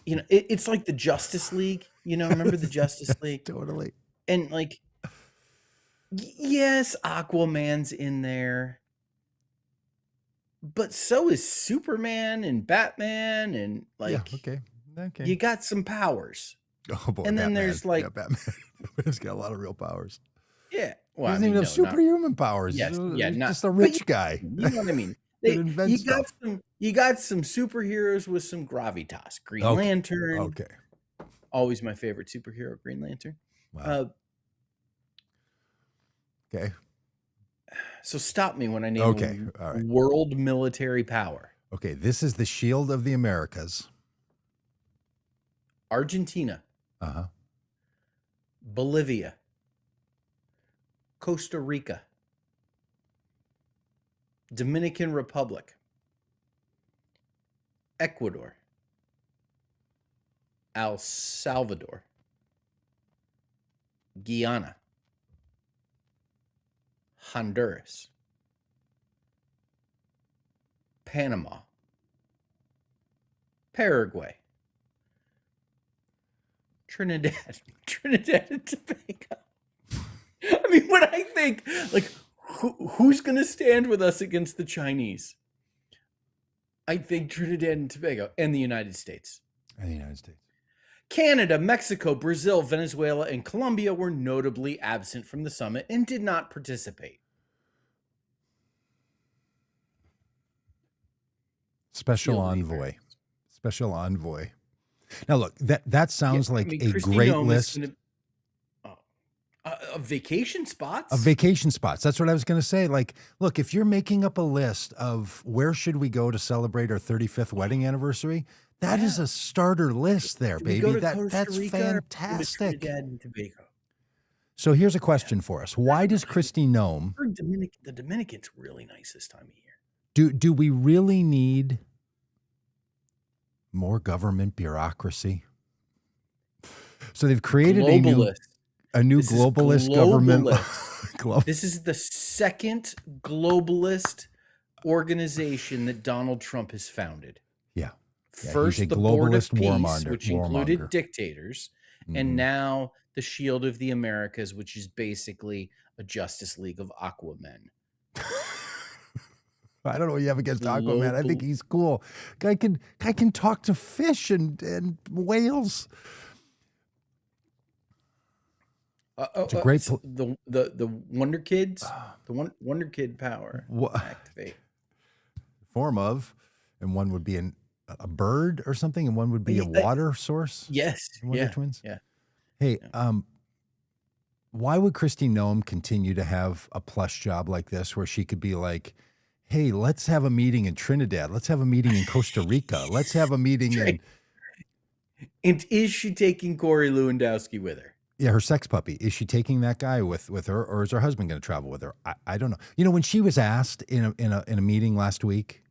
It's like the Justice League. Remember the Justice League? Totally. And yes, Aquaman's in there. But so is Superman and Batman and okay. You got some powers. Oh boy. And then Batman. there's Batman. He's got a lot of real powers. Yeah. Well, he doesn't even have superhuman powers. Yes. He's just a rich guy. You know what I mean? invent stuff. You got some superheroes with some gravitas. Green Lantern. Okay. Always my favorite superhero, Green Lantern. Wow. Okay. So stop me when I name all right. world military power. Okay, this is the shield of the Americas. Argentina. Uh-huh. Bolivia. Costa Rica. Dominican Republic. Ecuador. El Salvador. Guyana. Honduras. Panama. Paraguay. Trinidad and Tobago. I mean, when I think, like, who's going to stand with us against the Chinese? I think Trinidad and Tobago and the United States. Canada, Mexico, Brazil, Venezuela, and Colombia were notably absent from the summit and did not participate. Special envoy. Now, look, that sounds like a great list. Of vacation spots? That's what I was going to say. Like, look, if you're making up a list of where should we go to celebrate our 35th wedding anniversary, that is a starter list there, baby. That's fantastic. So here's a question for us. Why does Kristi Noem... The Dominicans really nice this time of year. Do we really need more government bureaucracy? So they've created a new globalist government. This is the second globalist organization that Donald Trump has founded. Yeah. First, the Board of Peace, which included dictators, and now the Shield of the Americas, which is basically a Justice League of Aquamen. I don't know what you have against Aquaman. I think he's cool. Guy can talk to fish and whales. It's a great the Wonder Kids, Wonder Kid power activate. Form of, and one would be a bird or something, and one would be a water source. Yes, Wonder Twins. Yeah. Hey, why would Kristi Noem continue to have a plush job like this, where she could be like, "Hey, let's have a meeting in Trinidad. Let's have a meeting in Costa Rica. Let's have a meeting in." And is she taking Corey Lewandowski with her? Yeah, her sex puppy. Is she taking that guy with her, or is her husband going to travel with her? I don't know. You know, when she was asked in a meeting last week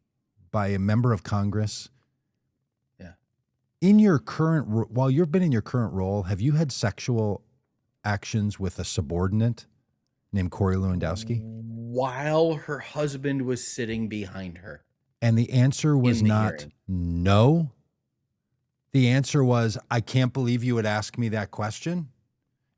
by a member of Congress, in your current, while you've been in your current role, have you had sexual actions with a subordinate named Corey Lewandowski? While her husband was sitting behind her. And the answer was not no. The answer was, I can't believe you would ask me that question.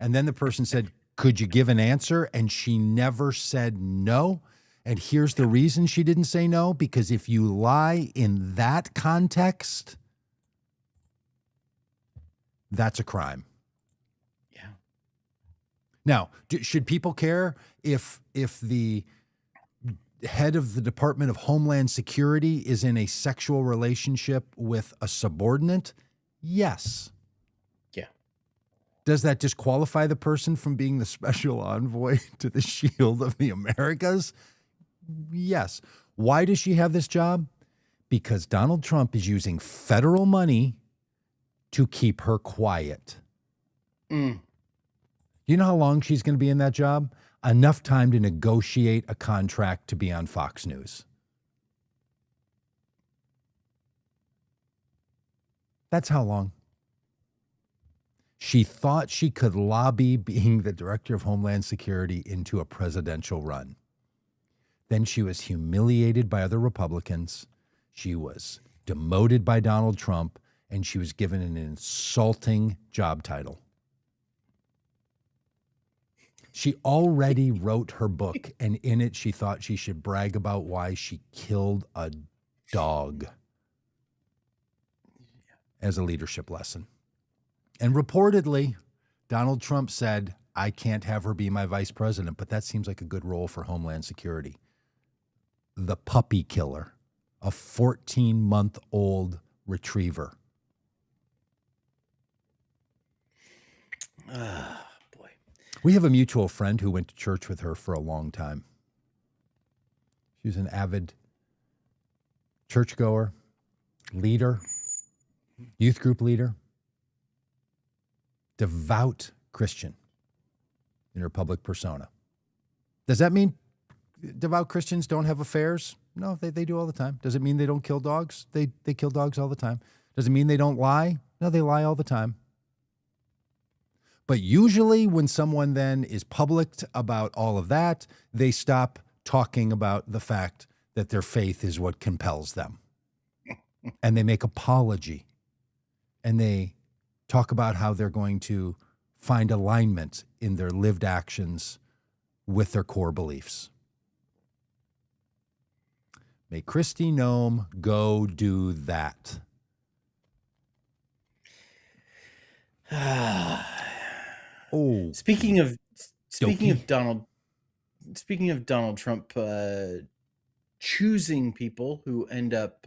And then the person said, could you give an answer? And she never said no. And here's the reason she didn't say no, because if you lie in that context, that's a crime. Yeah. Now, should people care if the head of the Department of Homeland Security is in a sexual relationship with a subordinate? Yes. Yeah. Does that disqualify the person from being the special envoy to the Shield of the Americas? Yes. Why does she have this job? Because Donald Trump is using federal money to keep her quiet. You know how long she's going to be in that job? Enough time to negotiate a contract to be on Fox News. That's how long. She thought she could lobby being the director of Homeland Security into a presidential run. Then she was humiliated by other Republicans. She was demoted by Donald Trump, and she was given an insulting job title. She already wrote her book, and in it she thought she should brag about why she killed a dog as a leadership lesson. And reportedly, Donald Trump said, I can't have her be my vice president, but that seems like a good role for Homeland Security. the puppy killer, a 14-month-old retriever. Ah, boy. We have a mutual friend who went to church with her for a long time. She was an avid churchgoer, leader, youth group leader, devout Christian in her public persona. Does that mean devout Christians don't have affairs? No, they do all the time. Does it mean they don't kill dogs? They kill dogs all the time. Does it mean they don't lie? No, they lie all the time. But usually when someone then is public about all of that, they stop talking about the fact that their faith is what compels them. And they make apology. And they talk about how they're going to find alignment in their lived actions with their core beliefs. May Kristi Noem go do that. Oh, Speaking of Donald Trump choosing people who end up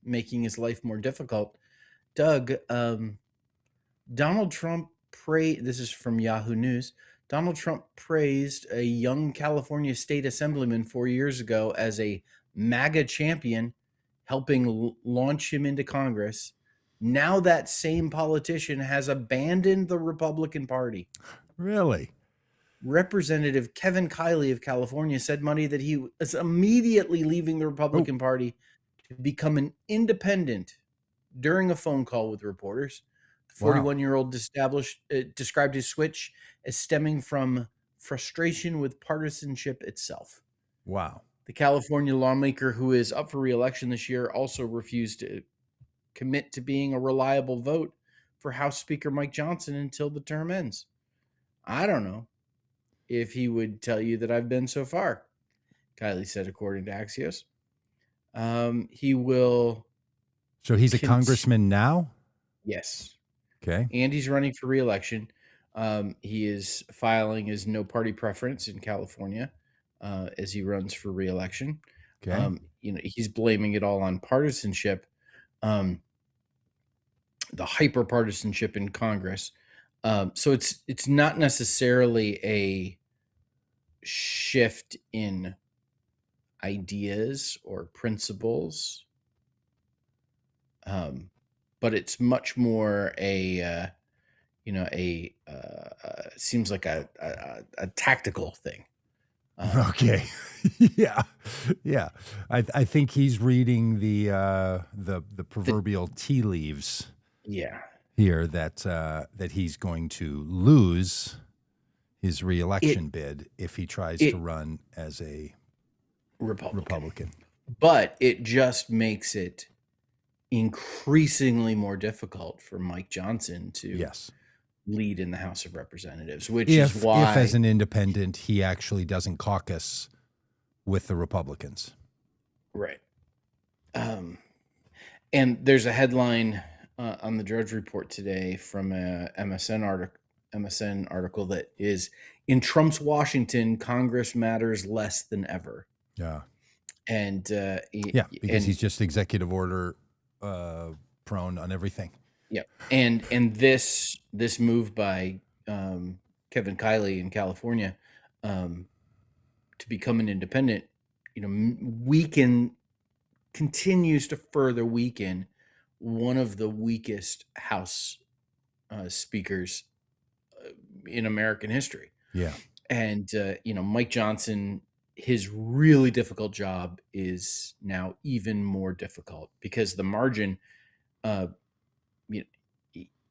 making his life more difficult, Doug, Donald Trump this is from Yahoo News. Donald Trump praised a young California state assemblyman 4 years ago as a MAGA champion, helping launch him into Congress. Now that same politician has abandoned the Republican Party. really? Representative Kevin Kiley of California said Monday that he was immediately leaving the Republican Party to become an independent during a phone call with reporters. The 41-year-old described his switch as stemming from frustration with partisanship itself. Wow. The California lawmaker, who is up for re-election this year, also refused to commit to being a reliable vote for House Speaker Mike Johnson until the term ends. I don't know if he would tell you that I've been so far, Kiley said, according to Axios. He will... So he's a congressman now? Yes. Okay. And he's running for re-election. He is filing his no party preference in California as he runs for re-election. Okay. He's blaming it all on partisanship, the hyper partisanship in Congress. So it's not necessarily a shift in ideas or principles, but it's much more seems like a tactical thing. Okay. Yeah. I think he's reading the proverbial tea leaves. Yeah. Here that he's going to lose his reelection bid if he tries to run as a Republican. But it just makes it increasingly more difficult for Mike Johnson to lead in the House of Representatives, which is why, if as an independent, he actually doesn't caucus with the Republicans. Right. And there's a headline on the Drudge Report today from a MSN article that is, in Trump's Washington, Congress matters less than ever. Yeah. And because he's just executive order prone on everything. Yeah. And this move by Kevin Kiley in California to become an independent, continues to further weaken one of the weakest House speakers in American history. Yeah. And, Mike Johnson, his really difficult job is now even more difficult because the margin,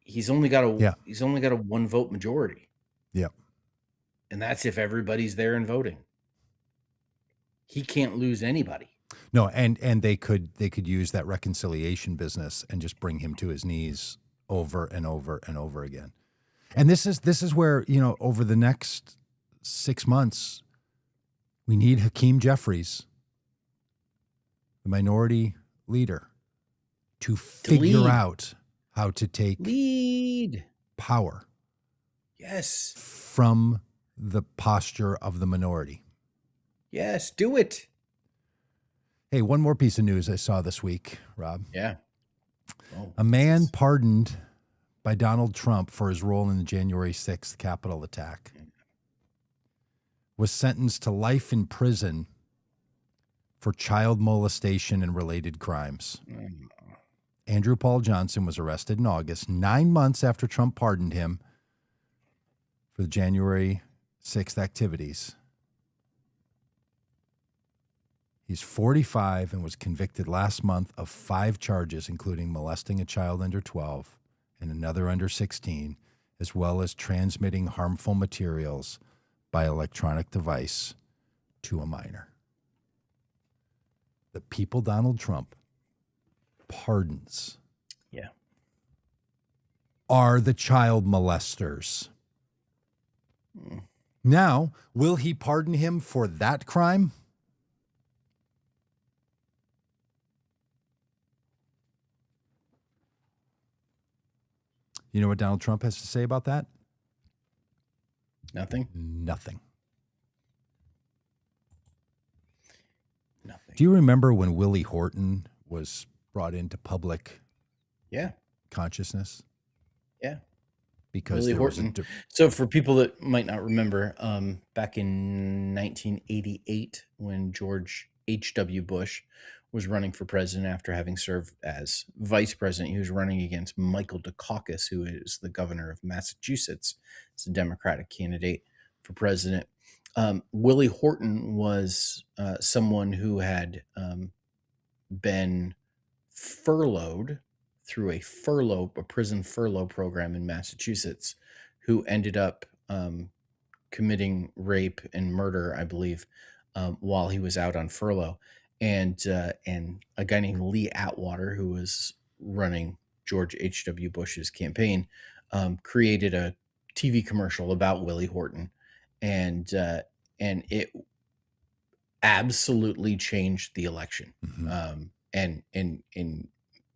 he's only got a 1 vote majority. Yep. And that's if everybody's there and voting. He can't lose anybody. No, and they could use that reconciliation business and just bring him to his knees over and over and over again. And this is where, over the next 6 months, we need Hakeem Jeffries, the minority leader, to figure out how to take power. Yes. From the posture of the minority. Yes, do it. Hey, one more piece of news I saw this week, Rob. Yeah. Oh, A man pardoned by Donald Trump for his role in the January 6th Capitol attack was sentenced to life in prison for child molestation and related crimes. Andrew Paul Johnson was arrested in August, 9 months after Trump pardoned him for the January 6th activities. He's 45 and was convicted last month of 5 charges, including molesting a child under 12 and another under 16, as well as transmitting harmful materials by electronic device to a minor. The people Donald Trump pardons are the child molesters. Now, will he pardon him for that crime? You know what Donald Trump has to say about that? Nothing. Nothing. Do you remember when Willie Horton was brought into public consciousness? Yeah. Because Willie Horton. So for people that might not remember, back in 1988, when George H.W. Bush was running for president after having served as vice president, he was running against Michael Dukakis, who is the governor of Massachusetts. It's a Democratic candidate for president. Willie Horton was someone who had been furloughed through a prison furlough program in Massachusetts, who ended up committing rape and murder, I believe, while he was out on furlough. And a guy named Lee Atwater, who was running George H.W. Bush's campaign, created a TV commercial about Willie Horton. And it absolutely changed the election, and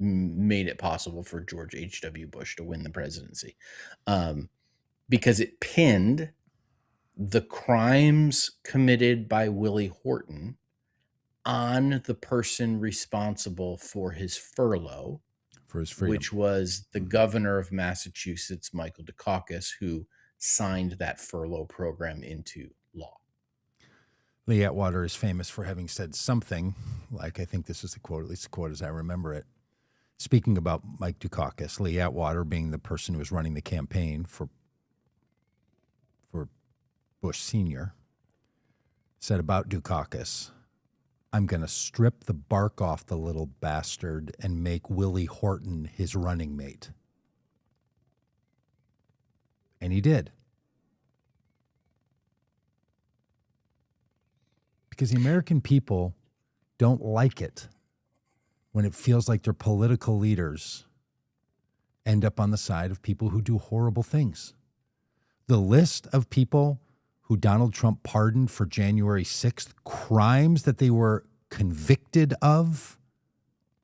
made it possible for George H.W. Bush to win the presidency, because it pinned the crimes committed by Willie Horton on the person responsible for his furlough, for his freedom, which was the governor of Massachusetts, Michael Dukakis, who signed that furlough program into law. Lee Atwater is famous for having said something like, I think this is the quote, at least the quote as I remember it, speaking about Mike Dukakis, Lee Atwater being the person who was running the campaign for Bush Sr., said about Dukakis, "I'm going to strip the bark off the little bastard and make Willie Horton his running mate." And he did. Because the American people don't like it when it feels like their political leaders end up on the side of people who do horrible things. The list of people who Donald Trump pardoned for January 6th, crimes that they were convicted of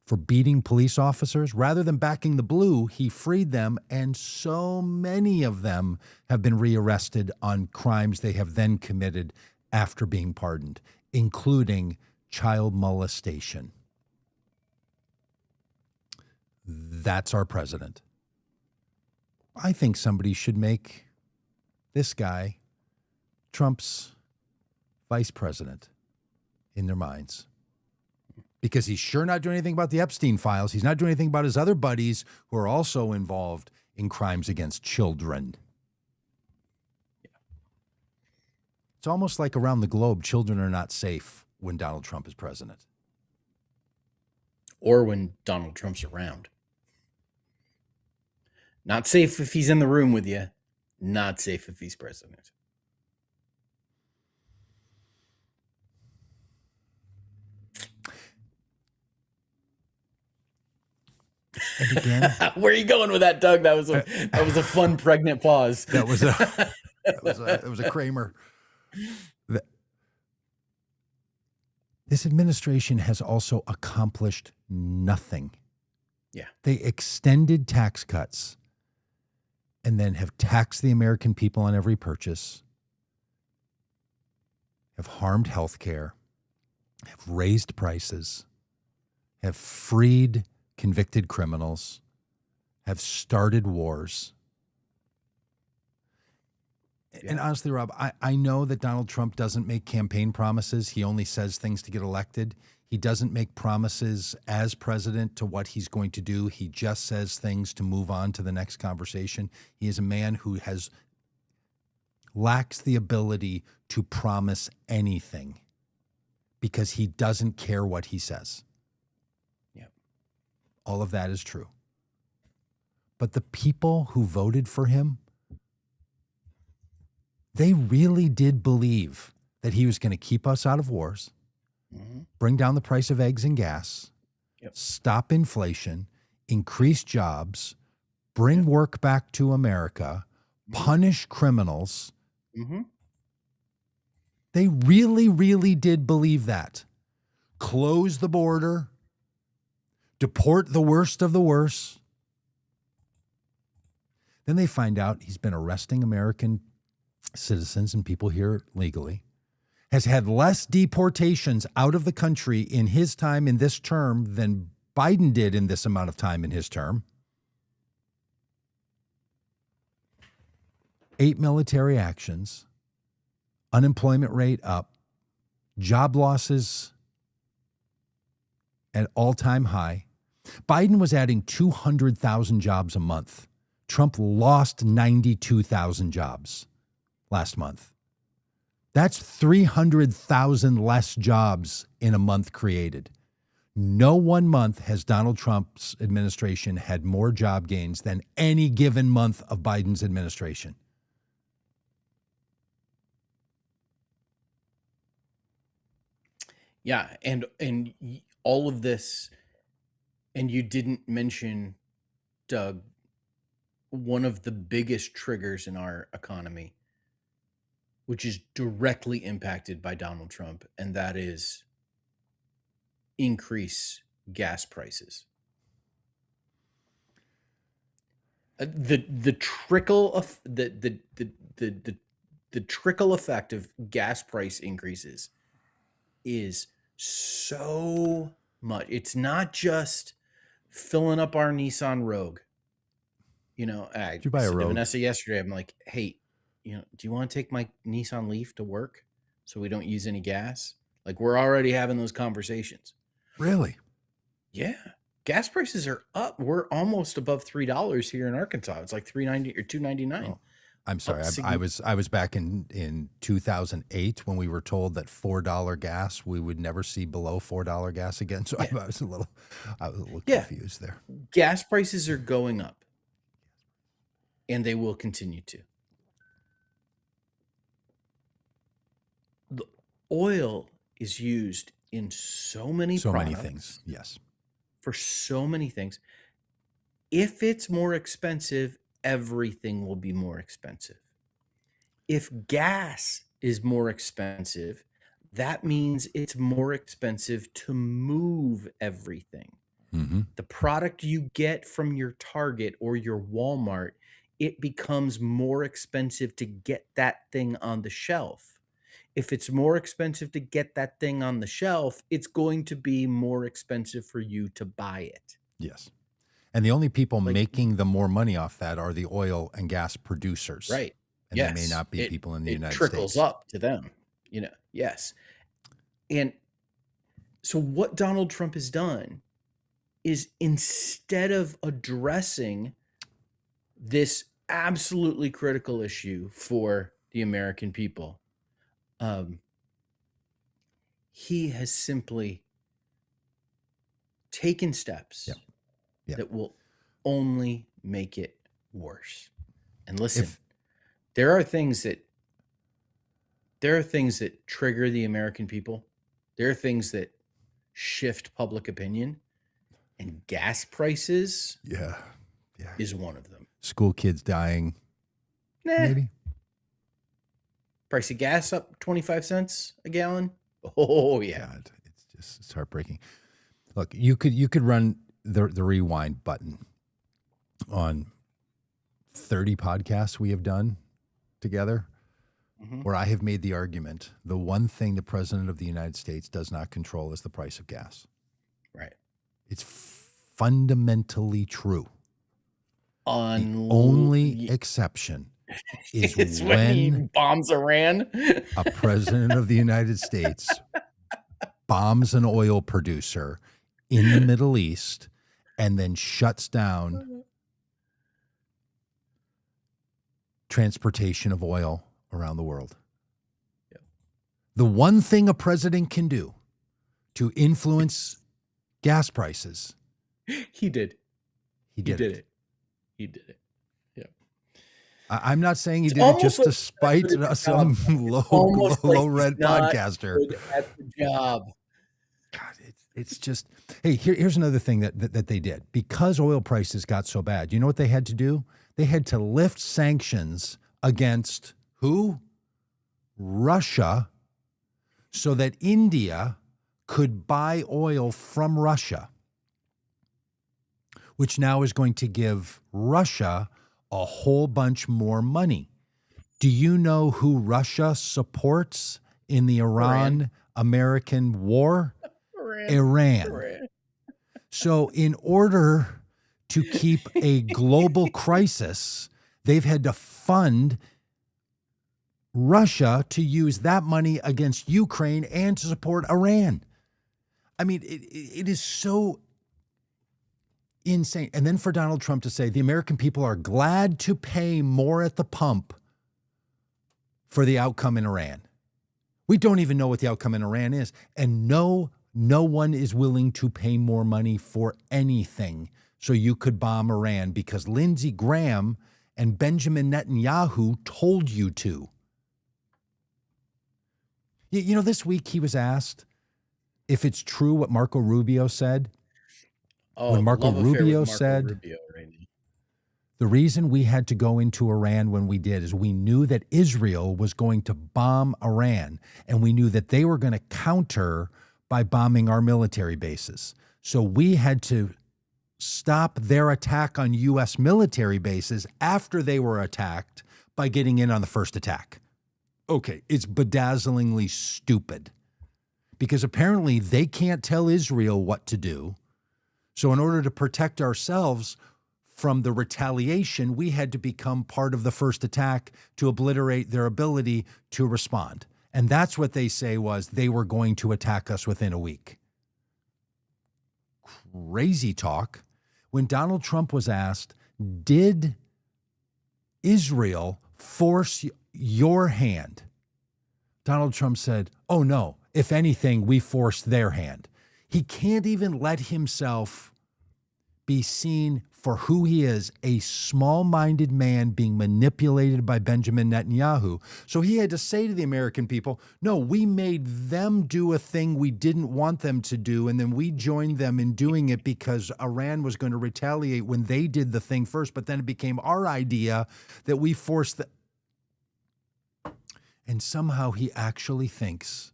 for beating police officers, rather than backing the blue, he freed them, and so many of them have been rearrested on crimes they have then committed after being pardoned, including child molestation. That's our president. I think somebody should make this guy Trump's vice president in their minds. Because he's sure not doing anything about the Epstein files. He's not doing anything about his other buddies who are also involved in crimes against children. It's almost like around the globe, children are not safe when Donald Trump is president. Or when Donald Trump's around. Not safe if he's in the room with you. Not safe if he's president. And again, where are you going with that, Doug? That was a fun pregnant pause. That was a Kramer. This administration has also accomplished nothing. Yeah. They extended tax cuts and then have taxed the American people on every purchase, have harmed health care, have raised prices, have freed convicted criminals, have started wars. And honestly, Rob, I know that Donald Trump doesn't make campaign promises. He only says things to get elected. He doesn't make promises as president to what he's going to do. He just says things to move on to the next conversation. He is a man who lacks the ability to promise anything because he doesn't care what he says. Yep. All of that is true. But the people who voted for him, they really did believe that he was going to keep us out of wars, bring down the price of eggs and gas, stop inflation, increase jobs, bring work back to America, punish criminals. They really, really did believe that. Close the border, deport the worst of the worst. Then they find out he's been arresting American citizens and people here legally, has had less deportations out of the country in his time in this term than Biden did in this amount of time in his term. 8 military actions, unemployment rate up, job losses at all-time high. Biden was adding 200,000 jobs a month. Trump lost 92,000 jobs last month. That's 300,000 less jobs in a month created. No one month has Donald Trump's administration had more job gains than any given month of Biden's administration. Yeah, and all of this, and you didn't mention, Doug, one of the biggest triggers in our economy, which is directly impacted by Donald Trump, and that is increase gas prices. The trickle of the trickle effect of gas price increases is so much. It's not just filling up our Nissan Rogue. You know, Did you buy a said to Rogue? Vanessa yesterday, I'm like, hey, do you want to take my Nissan Leaf to work so we don't use any gas? Like, we're already having those conversations. Really? Yeah. Gas prices are up. We're almost above $3 here in Arkansas. It's like $3.90 or $2.99. Oh, I'm sorry. I was back in 2008 when we were told that $4 gas, we would never see below $4 gas again. So I was a little confused there. Gas prices are going up, and they will continue to. The oil is used in so many things. Yes. For so many things. If it's more expensive, everything will be more expensive. If gas is more expensive, that means it's more expensive to move everything. The product you get from your Target or your Walmart, it becomes more expensive to get that thing on the shelf. If it's more expensive to get that thing on the shelf, it's going to be more expensive for you to buy it. Yes. And the only people making the more money off that are the oil and gas producers. Right. And they may not be people in the United States. It trickles up to them, yes. And so what Donald Trump has done is, instead of addressing this absolutely critical issue for the American people, he has simply taken steps that will only make it worse. And listen, there are things that trigger the American people. There are things that shift public opinion, and gas prices is one of them. School kids dying. Maybe. Price of gas up 25 cents a gallon. Oh yeah. God, it's heartbreaking. Look, you could run the rewind button on 30 podcasts we have done together where I have made the argument, the one thing the President of the United States does not control is the price of gas. Right. It's fundamentally true. The only exception is when he bombs Iran. A president of the United States bombs an oil producer in the Middle East and then shuts down transportation of oil around the world. Yep. The one thing a president can do to influence gas prices, He did. He did it. He did it. Yeah. I'm not saying he did it just to spite some low rent podcaster. Good at the job. God, it's just, hey, here's another thing that they did. Because oil prices got so bad, you know what they had to do? They had to lift sanctions against who? Russia, so that India could buy oil from Russia, which now is going to give Russia a whole bunch more money. Do you know who Russia supports in the Iran-American war? Iran. So in order to keep a global crisis, they've had to fund Russia to use that money against Ukraine and to support Iran. I mean, it is so insane. And then for Donald Trump to say the American people are glad to pay more at the pump for the outcome in Iran. We don't even know what the outcome in Iran is. And no one is willing to pay more money for anything so you could bomb Iran because Lindsey Graham and Benjamin Netanyahu told you to. You know, this week he was asked if it's true what Marco Rubio said. When Marco Rubio said, the reason we had to go into Iran when we did is we knew that Israel was going to bomb Iran, and we knew that they were going to counter by bombing our military bases. So we had to stop their attack on U.S. military bases after they were attacked by getting in on the first attack. Okay, it's bedazzlingly stupid because apparently they can't tell Israel what to do. So in order to protect ourselves from the retaliation, we had to become part of the first attack to obliterate their ability to respond. And that's what they say was they were going to attack us within a week. Crazy talk. When Donald Trump was asked, did Israel force your hand? Donald Trump said, oh no, if anything, we forced their hand. He can't even let himself be seen for who he is, a small-minded man being manipulated by Benjamin Netanyahu. So he had to say to the American people, no, we made them do a thing we didn't want them to do, and then we joined them in doing it because Iran was going to retaliate when they did the thing first, but then it became our idea that we forced the... And somehow he actually thinks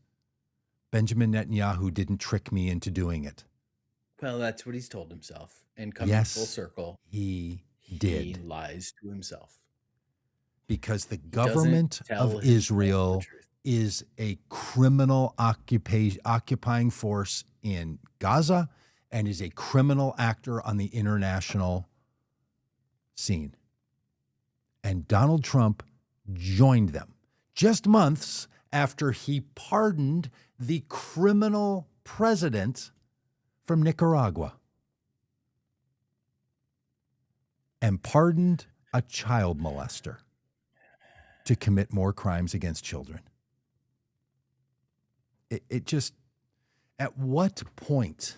Benjamin Netanyahu didn't trick me into doing it. Well, that's what he's told himself. And coming full circle, he did. He lies to himself. Because the government of Israel is a criminal occupying force in Gaza and is a criminal actor on the international scene. And Donald Trump joined them just months after he pardoned the criminal president from Nicaragua and pardoned a child molester to commit more crimes against children. It just, at what point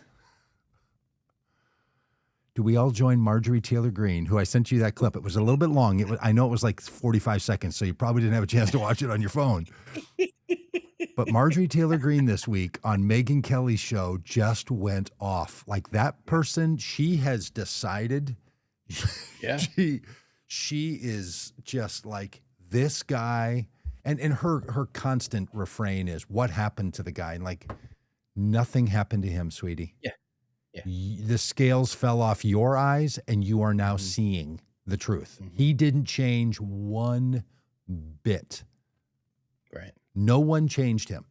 do we all join Marjorie Taylor Greene, who I sent you that clip? It was a little bit long. I know it was like 45 seconds, so you probably didn't have a chance to watch it on your phone. But Marjorie Taylor Greene this week on Megyn Kelly's show just went off. Like that person, she has decided. Yeah. She is just like this guy. And her constant refrain is, what happened to the guy? And like, nothing happened to him, sweetie. Yeah. Yeah. The scales fell off your eyes and you are now seeing the truth. He didn't change one bit. Right. No one changed him.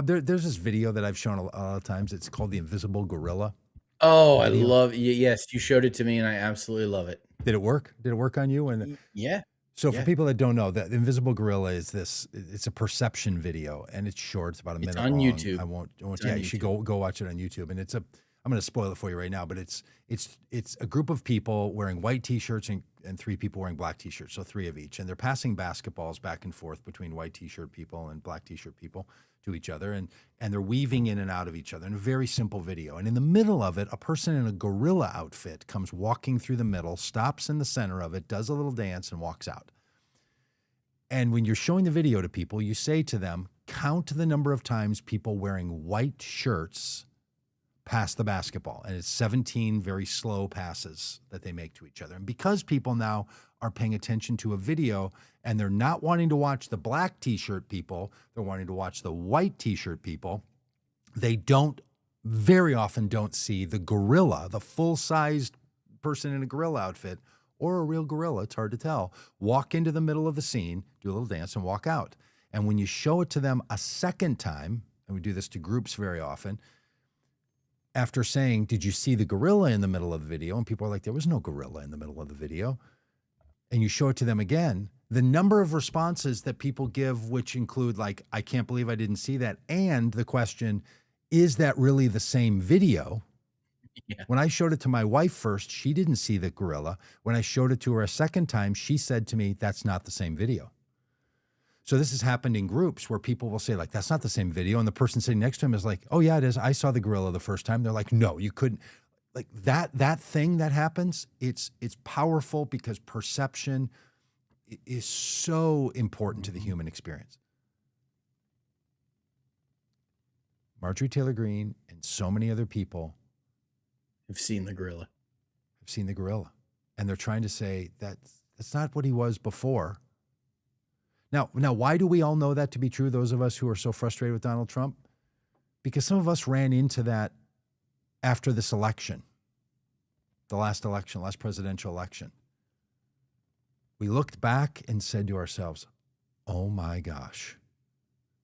There's this video that I've shown a lot of times. It's called The Invisible Gorilla. Oh, I Video. love yes, you showed it to me and I absolutely love it. Did it work? Did it work on you? And Yeah. so for Yeah. people that don't know, the Invisible Gorilla is it's a perception video, and it's short. It's about a minute on long. YouTube. I won't It's yeah, on you should YouTube. go watch it on YouTube. And I'm going to spoil it for you right now, but it's a group of people wearing white t-shirts and 3 people wearing black t-shirts, so 3 of each. And they're passing basketballs back and forth between white t-shirt people and black t-shirt people to each other, and they're weaving in and out of each other in a very simple video. And in the middle of it, a person in a gorilla outfit comes walking through the middle, stops in the center of it, does a little dance, and walks out. And when you're showing the video to people, you say to them, count the number of times people wearing white shirts pass the basketball. And it's 17 very slow passes that they make to each other. And because people now are paying attention to a video and they're not wanting to watch the black t-shirt people, they're wanting to watch the white t-shirt people, they very often don't see the gorilla, the full-sized person in a gorilla outfit, or a real gorilla, it's hard to tell, walk into the middle of the scene, do a little dance, and walk out. And when you show it to them a second time, and we do this to groups very often, after saying, did you see the gorilla in the middle of the video? And people are like, there was no gorilla in the middle of the video. And you show it to them again, the number of responses that people give, which include like, I can't believe I didn't see that, and the question, is that really the same video? Yeah. When I showed it to my wife first, she didn't see the gorilla. When I showed it to her a second time, she said to me, that's not the same video. So this has happened in groups where people will say like, that's not the same video. And the person sitting next to him is like, oh yeah, it is. I saw the gorilla the first time. They're like, no, you couldn't. Like that thing that happens, it's powerful because perception is so important to the human experience. Marjorie Taylor Greene and so many other people I've seen the gorilla. have seen the gorilla. And they're trying to say that's not what he was before. Now, why do we all know that to be true, those of us who are so frustrated with Donald Trump? Because some of us ran into that after this election, the last presidential election. We looked back and said to ourselves, oh my gosh,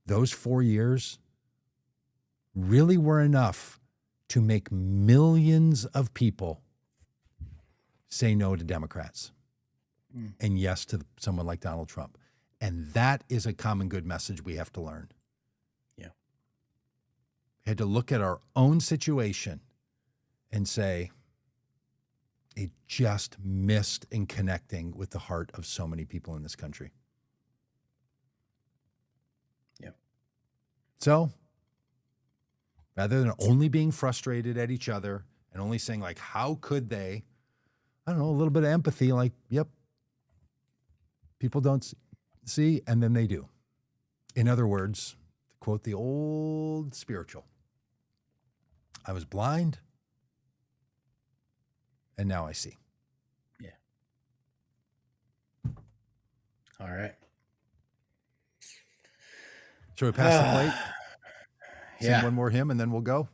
those 4 years really were enough to make millions of people say no to Democrats and yes to someone like Donald Trump. And that is a common good message we have to learn. Yeah. We had to look at our own situation and say, it just missed in connecting with the heart of so many people in this country. Yeah. So rather than only being frustrated at each other and only saying like, how could they, I don't know, a little bit of empathy, like, yep, people don't see, and then they do. In other words, to quote the old spiritual, I was blind, and now I see. Yeah. All right. Shall we pass the plate? Sing Yeah. one more hymn, and then we'll go?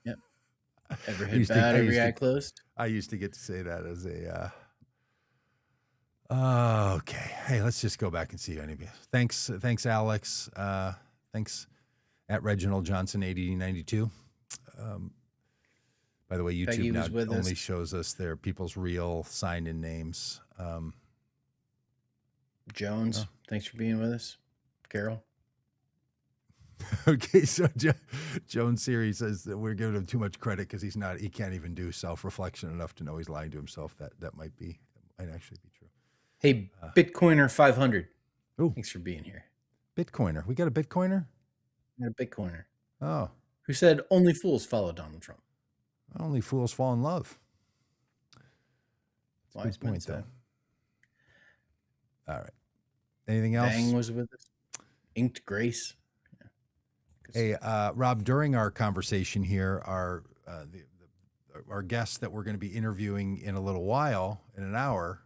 Yep. Every I head used to- bowed, I every used to- eye closed. I used to get to say that as a, okay. Hey, let's just go back and see anybody. Thanks, Alex. Thanks at Reginald Johnson 8092. By the way, Peggy YouTube now was with only us. shows us their people's real signed-in names. Jones, thanks for being with us. Carol. Okay, so Joan Siri says that we're giving him too much credit because he can't even do self-reflection enough to know he's lying to himself. That might actually be true. Hey, Bitcoiner 500. Ooh. Thanks for being here. Bitcoiner. We got a Bitcoiner? Not a Bitcoiner. Oh, Who said only fools follow Donald Trump? only fools fall in love. That's a Wise good men point, said. though. All right. Anything else? Bang was with us. Inked Grace. Hey, Rob, during our conversation here, our guest that we're going to be interviewing in a little while, in an hour,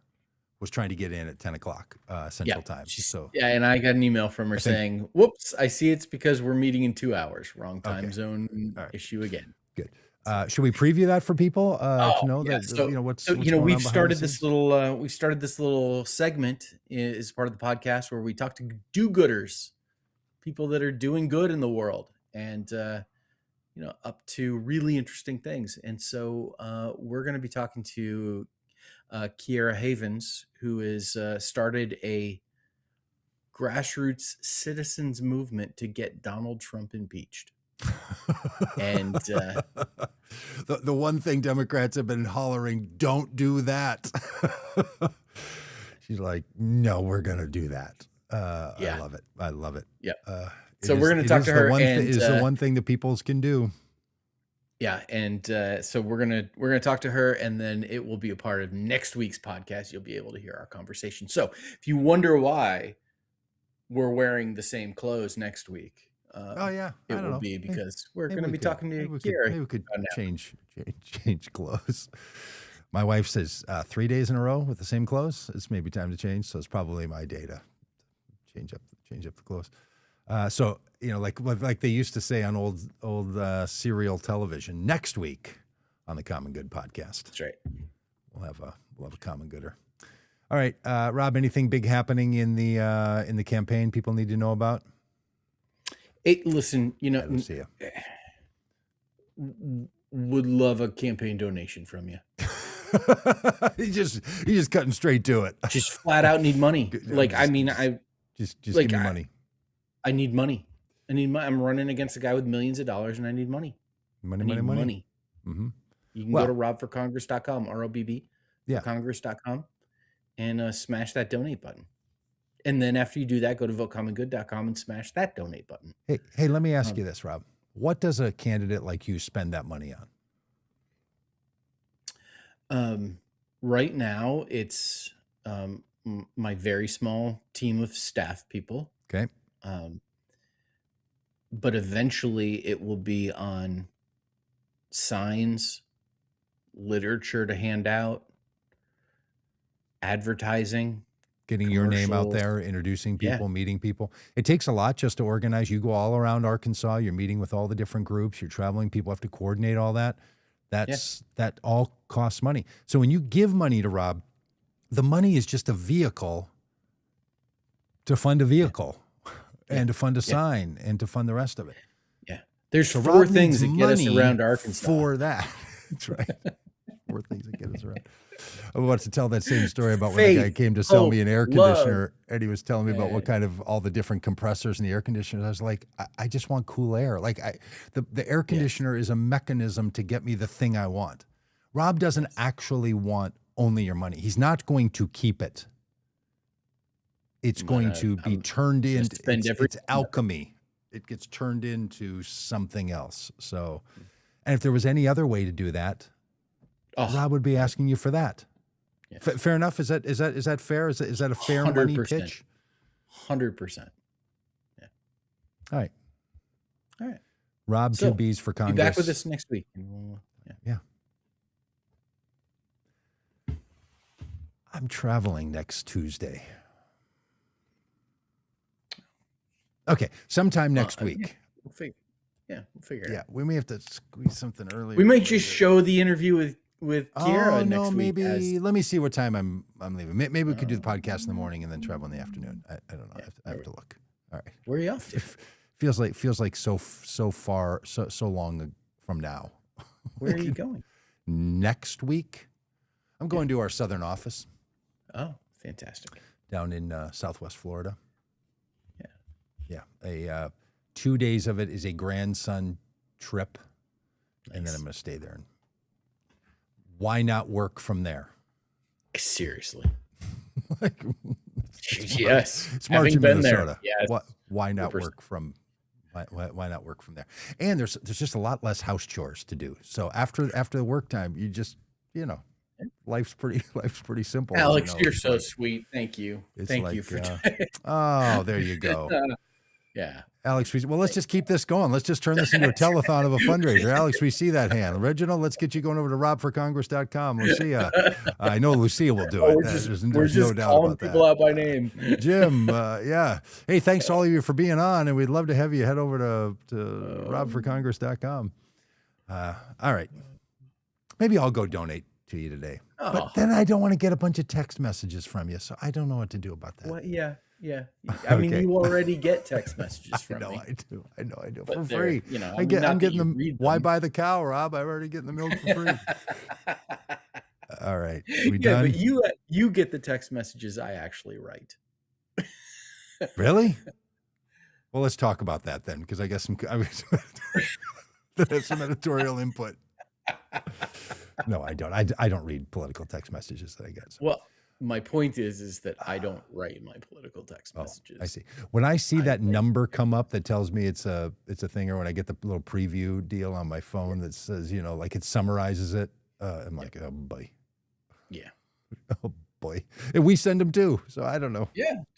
was trying to get in at 10 o'clock Central Time. So Yeah, and I got an email from her saying, whoops, I see it's because we're meeting in 2 hours. Wrong time Okay. zone All right. issue again. good. Should we preview that for people to know that what's going on we've behind started the scenes? this little segment as part of the podcast where we talk to do-gooders, people that are doing good in the world, and up to really interesting things. And so we're going to be talking to Kiera Havens, who has started a grassroots citizens movement to get Donald Trump impeached. And the one thing Democrats have been hollering, don't do that. She's like, no, we're going to do that. I love it. I love it. Yeah. So we're going to talk to her. It is the one thing the peoples can do. Yeah. And so we're going to talk to her, and then it will be a part of next week's podcast. You'll be able to hear our conversation. So if you wonder why we're wearing the same clothes next week, it will be because we're going to be talking to Kiera. Maybe we could change clothes. My wife says 3 days in a row with the same clothes. It's maybe time to change. So it's probably my day to change up the clothes. So like they used to say on old serial television. Next week on the Common Good podcast. That's right. We'll have a Common Gooder. All right, Rob. Anything big happening in the campaign people need to know about? Hey, listen, Lucia. Would love a campaign donation from you. He's just cutting straight to it. Just flat out need money. Just give me money. I need money. I'm running against a guy with millions of dollars, and I need money. Money. Mm-hmm. You can go to robforcongress.com, ROBB, congress.com, and smash that donate button. And then after you do that, go to votecommongood.com and smash that donate button. Hey, let me ask you this, Rob. What does a candidate like you spend that money on? Right now, it's my very small team of staff people. Okay. But eventually it will be on signs, literature to hand out, advertising, getting your name out there, introducing people, meeting people. It takes a lot just to organize. You go all around Arkansas. You're meeting with all the different groups. You're traveling. People have to coordinate all that. That all costs money. So when you give money to Rob, the money is just a vehicle to fund a vehicle and to fund a sign and to fund the rest of it. Yeah. There's four things that get us around Arkansas. For that. That's right. 4 things that get us around. I'm about to tell that same story about when a guy came to sell me an air conditioner, and he was telling me about what kind of all the different compressors in the air conditioners. I was like, I just want cool air. Like the air conditioner is a mechanism to get me the thing I want. Rob doesn't actually want only your money. He's not going to keep it. It's going to be turned into, it's alchemy. It gets turned into something else. So, and if there was any other way to do that, Rob would be asking you for that. Yeah. Fair enough. Is that fair? Is that a fair 100%. Money pitch? 100%. Yeah. All right. Rob, so, 2Bs for Congress. Be back with us next week. Yeah. I'm traveling next Tuesday. Okay, sometime next week. We'll figure it out. Yeah, we may have to squeeze something earlier. We might just show the interview with Kiera next week. Maybe let me see what time I'm leaving. Maybe we could do the podcast in the morning and then travel in the afternoon. I don't know. I have to look. All right. Where are you off to? Feels like so far, so long from now. Where are you going? Next week, I'm going to our southern office. Oh, fantastic. Down in Southwest Florida. Yeah. 2 days of it is a grandson trip. Nice. And then I'm going to stay there. And why not work from there? Seriously. Yes. It's March in Minnesota. Yes. Why not work from? Why not work from there? And there's just a lot less house chores to do. So after the work time, you just life's pretty simple. Alex, you're so sweet. Thank you. Thank you for. Oh, there you go. Yeah. Alex, well, let's just keep this going. Let's just turn this into a telethon of a fundraiser. Alex, we see that hand. Reginald, let's get you going over to robforcongress.com. Lucia, I know Lucia will do it. There's no doubt about that. People out by name. Jim, yeah. Hey, thanks to all of you for being on, and we'd love to have you head over to robforcongress.com. All right. Maybe I'll go donate to you today. Oh. But then I don't want to get a bunch of text messages from you, so I don't know what to do about that. Well, yeah. I mean, Okay. you already get text messages from me. I know I do. But For they're, free. you know, I'm getting them. read Why them. buy the cow, Rob? I'm already getting the milk for free. All right. We Yeah, done? but you get the text messages I actually write. Really? Well, let's talk about that then, because I guess that's some editorial input. No, I don't. I don't read political text messages that I get. So. Well, my point is that I don't write my political text messages. I see. When I see that number come up that tells me it's a thing, or when I get the little preview deal on my phone that says, like it summarizes it, I'm like, oh boy. Yeah. Oh boy. And we send them too, so I don't know. Yeah.